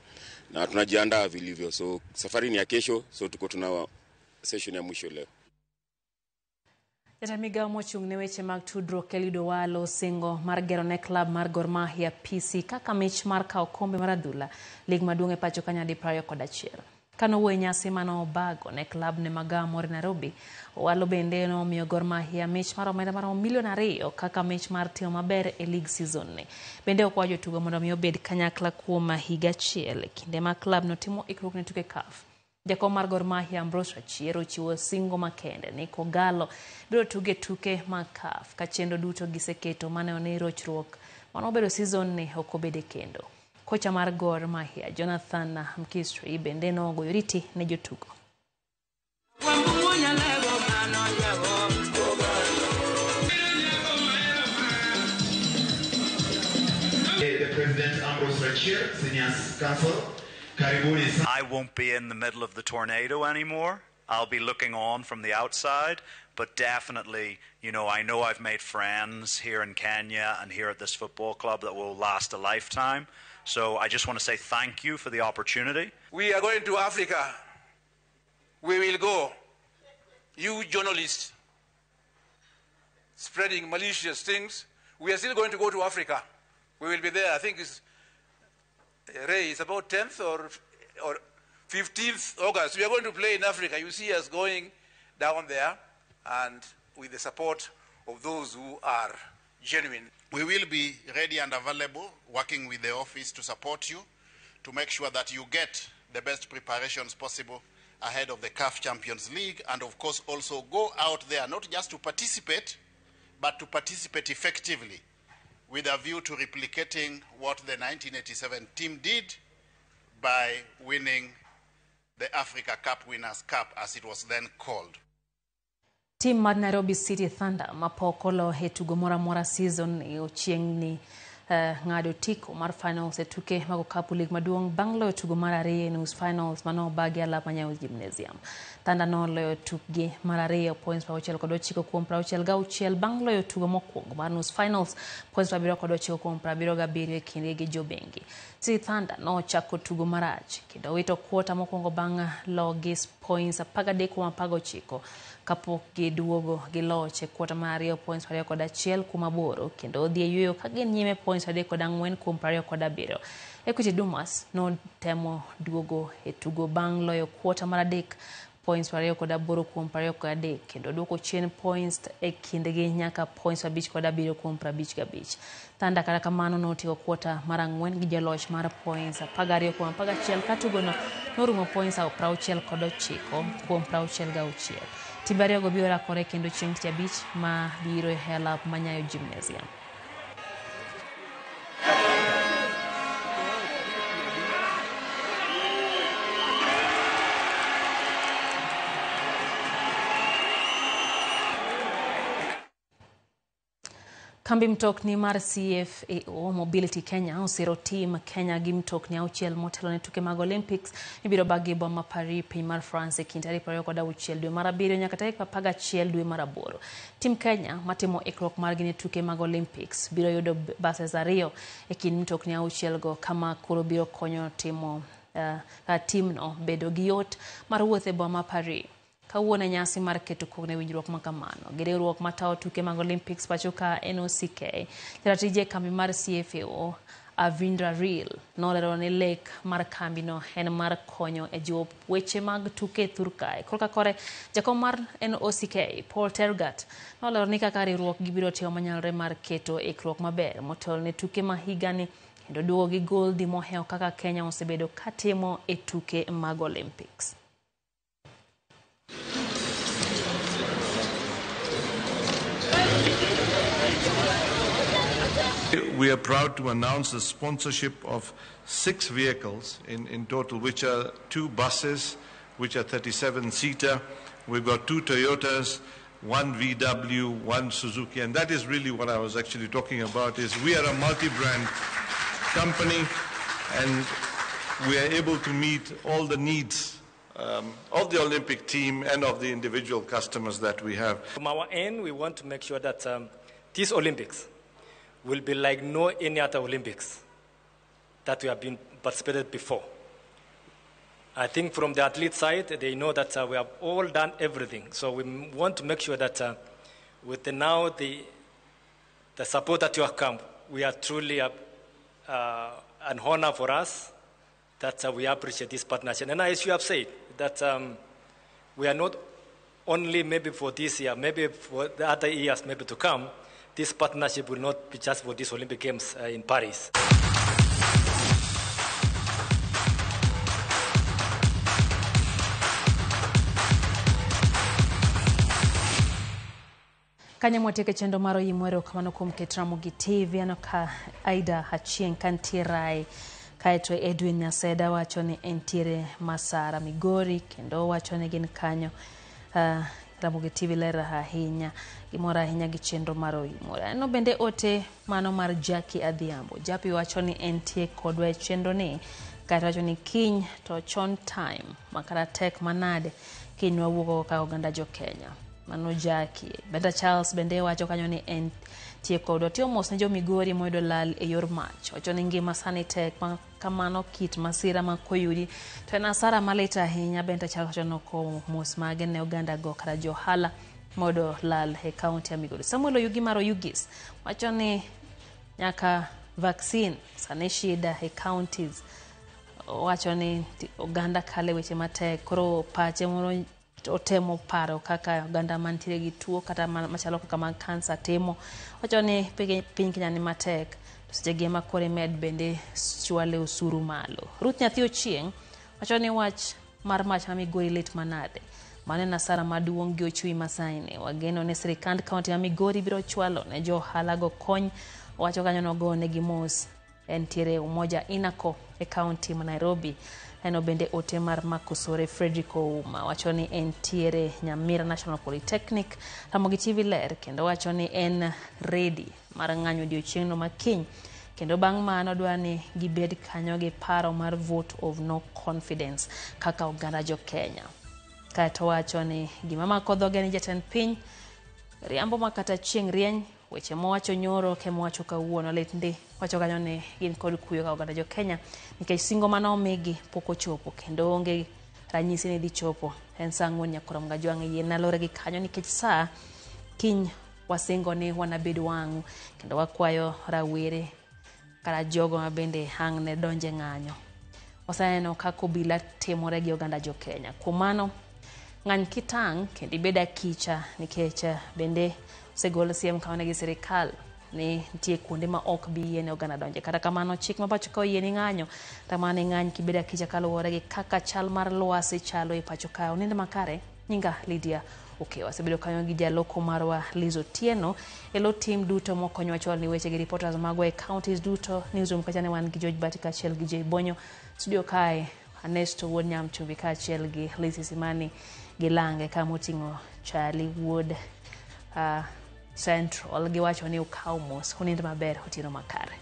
na tunajiandaa vilivyo. So safari ni ya kesho, so tuko tuna session ya mwisho leo. Jatamiga mochung' ne weche mag tudruok Elido Walo singo mar gero ne klab mar Gor Mahia PC kaka mich mar kawo kombe mar adhula lig maduong' e pacho kanyadi 21. Kanowuoyo nyasi mano bago ne klab ne magawa moro Nairobi, Walo bende nomiyo Gor Mahia mich mar omenda mar $2 million kaka mich mar timo maber e lig season ne. Bende okwayo jotugo mondo omi obed kanyakla kuom higa achiel kinde ma klab notimo ikruok ne tuke CAF. Jakom mar Gor Mahia Ambrose Rachiero chiwo singo makende ni Kogalo biro tuke mag CAF ka chendo duto giseketo mane one rochruok mano obedo season ne ok obede kendo. Kocha mar Gor Mahia Jonathan Mkisri bende nogoyo riti ne jotugo. The President Ambrose Rachiero, Senior Counsel, I won't be in the middle of the tornado anymore. I'll be looking on from the outside, but definitely, you know I've made friends here in Kenya and here at this football club that will last a lifetime. So I just want to say thank you for the opportunity. We are going to Africa. We will go. You journalists spreading malicious things, we are still going to go to Africa. We will be there. I think it's about 10th or 15th August. We are going to play in Africa. You see us going down there, and with the support of those who are genuine. We will be ready and available, working with the office to support you, to make sure that you get the best preparations possible ahead of the CAF Champions League, and of course also go out there not just to participate, but to participate effectively with a view to replicating what the 1987 team did by winning the Africa Cup Winners' Cup, as it was then called. Team mar Nairobi City Thunder mapokolo hetugo mora season ochiengni ngado tiko mar finals etuke mago Cup League maduong banglo tugo mar ariyo nus finals mano bagi ala Nyayo Gymnasium. Thunder no loyo tukgi mar ariyo points pa ochel kodo chiko kuom 69 banglo tugo mokwongo mar nus finals points pa biro kodo chiko kuom 77 kinde gi Jobengi. City Thunder no chako tugo marach kendo wito quarter mokwongo banga logis points 13-19 kapok giduogo giloche quarter mar ariyo points 21 kuma boro kendo odhi yueyo ka gin nyime points 3-4 kuom 27. Equity Dumas no temo duogo e tugo bang loyo quarter mar adek points 28 kuom 23 kendo duoko chien points e kindgi nyaka points 5-7 kuom 55. Thunder kata kamano no tiko quarter mar 4 gi jaloch mar points 12 kuom 11 katugono norumo points 69 kuom 66. Tibario go biro rakore kendo chieng' tich abich ma biro e hela Nyayo Gymnasium. Kambi mtokni mar CFAO Mobility Kenya osiro team Kenya gi mtokni auchiel motelo ne tuke mag Olympics ibiro bagi boma Paris piny mar France e kind 26 dwe mar 7 nyaka 11 dwe mar 8. Team Kenya matimo ikruok margi ne tuke mag Olympics biro yudo bases ariyo e kind mtokni auchiel go kama koro biro konyo timo team no bedo gi yot mar wuoth e boma Paris. Kawuone nyasi mar keto kogne winjruok makamano. Giriwruok matao tuke mag Olympics pachoka NOCK. Jatije kambi mar CFAO Avindra Real nolero ni lek mar kambi no en mar konyo e jiwo weche mag tuke Thurkai. Korka kore jakom mar NOCK Paul Tergat nolero ni kaka riwruok gibiro tiyo manyalre mar keto ikruok maber motelo ne tuke ma higani kendo duogo gi gol di moheo kaka Kenya osebedo katimo e tuke mag Olympics. We are proud to announce the sponsorship of 6 vehicles in total, which are 2 buses, which are 37-seater. We've got 2 Toyotas, 1 VW, 1 Suzuki, and that is really what I was actually talking about, is we are a multi-brand company, and we are able to meet all the needs of the Olympic team and of the individual customers that we have. From our end, we want to make sure that these Olympics will be like no any other Olympics that we have been participated before. I think from the athlete side, they know that we have all done everything. So we want to make sure that with the support that you have come, we are truly an honor for us that we appreciate this partnership. And as you have said, that we are not only maybe for this year, maybe for the other years maybe to come, this partnership will not be just for these Olympic Games in Paris. Kanya mwateke chendo maro yimwero kamano kuom ketramo gi TV ano ka Aida Hachien kantirai kaeto Edwin Nyaseda wacho ni entiere Masara Migori kendo wacho ni gin kanyo Ramogi TV lera ahinya gimora ahinya gi chenro maro yimore. No bende ote mano mar Jackie Adhiambo. Japi wacho ni entie kodwa chenro ni Kata wacho ni kiny to chon time makara tek manade kiny wawuok ka oganda jo Kenya. Mano Jackie. Benda Charles bende wacho kanyo ni en tieko do tio mos ne jo Migori moyudo lal e yor mach. Wacho ni ngima sani tek kamano kit masira ma koyudi to en asara malit ahinya. Benda Charles wacho no ko mos mage ne oganda go kara johala moyudo lal e kaunti ya Migori. Samuel Oyugi mar Oyugis wacho ni nyaka vaccine sani shida e counties. Wacho ni oganda kale weche matek koro pache moro otemo paro kaka oganda mantiere gi tuo kata machalo kaka mag kansa temo. Wacho ni piny Kenya ni matek to seche gi makore med bende chwale osuru malo. Ruth Nyathi Ochieng wacho ni wach mar mach ma Migori lit manade. Mane nasara maduong' gi Ochui Masaini. Wageno ne sirikand kaunti ya Migori biro chwalo ne jo ohala go kony. Wacho kanyo no go ne gimos entiere Umoja Inako e kaunti ma Nairobi. Eno bende ote mar Makosore Frederick Ouma. Wacho ni entiere Nyamira National Polytechnic. Ramogi TV ler kendo wacho ni en ready mar ng'anyo odiochieng'no makiny. Kendo bang' mano dwa ni gibed kanyo gi paro mar vote of no confidence kaka oganda jo Kenya. Kato wacho ni gima mako dhoge ni jatend piny riambo makata chieng' rieny. Weche mowacho nyoro ke mowacho kawuono lit ndi. Wacho kanyo ni gin kod kuyo ka oganda jo Kenya nikech singo mano omigi pok ochopo kendo onge ranyisi ni dhi chopo. En saa 4 nyakorom gajwang' yie nalore gi kanyo nikech saa kiny wasingo ni wanabed wang'u kendo wakwayo rawere kara jogo ma bende hang' ne donje ng'anyo. Wasaneno kako bila timore gi oganda jo Kenya. Kuom mano ng'any kitang' kendo ibeda kicha nikech bende segolo siem kaone gi sirikal ni nitie kuonde ma ok bi yiene oganda donje. Kata kamano chik ma pacho ka oyieni ng'anyo tamane ng'any kibeda kicha kaluwore gi kaka chal mar lwasi chalo e pacho ka. Oninde makare nyinga Lydia Okewa. Wasebedo kanyo gi jaloko marwa Liz Otieno. Elo team duto mokonyo wachwal ni weche gi reporters magwa e counties duto. Newsroom kacha ne wan gi George Batika achiel gi Jay Bonyo. Studio kae Ernesto Wuod Nyam Chumbi ka achiel gi Lizzy Simani Gilange ka moting'o Charlie Wood Central. Giwacho ni ukaw mos. Uninde maber, otieno makare.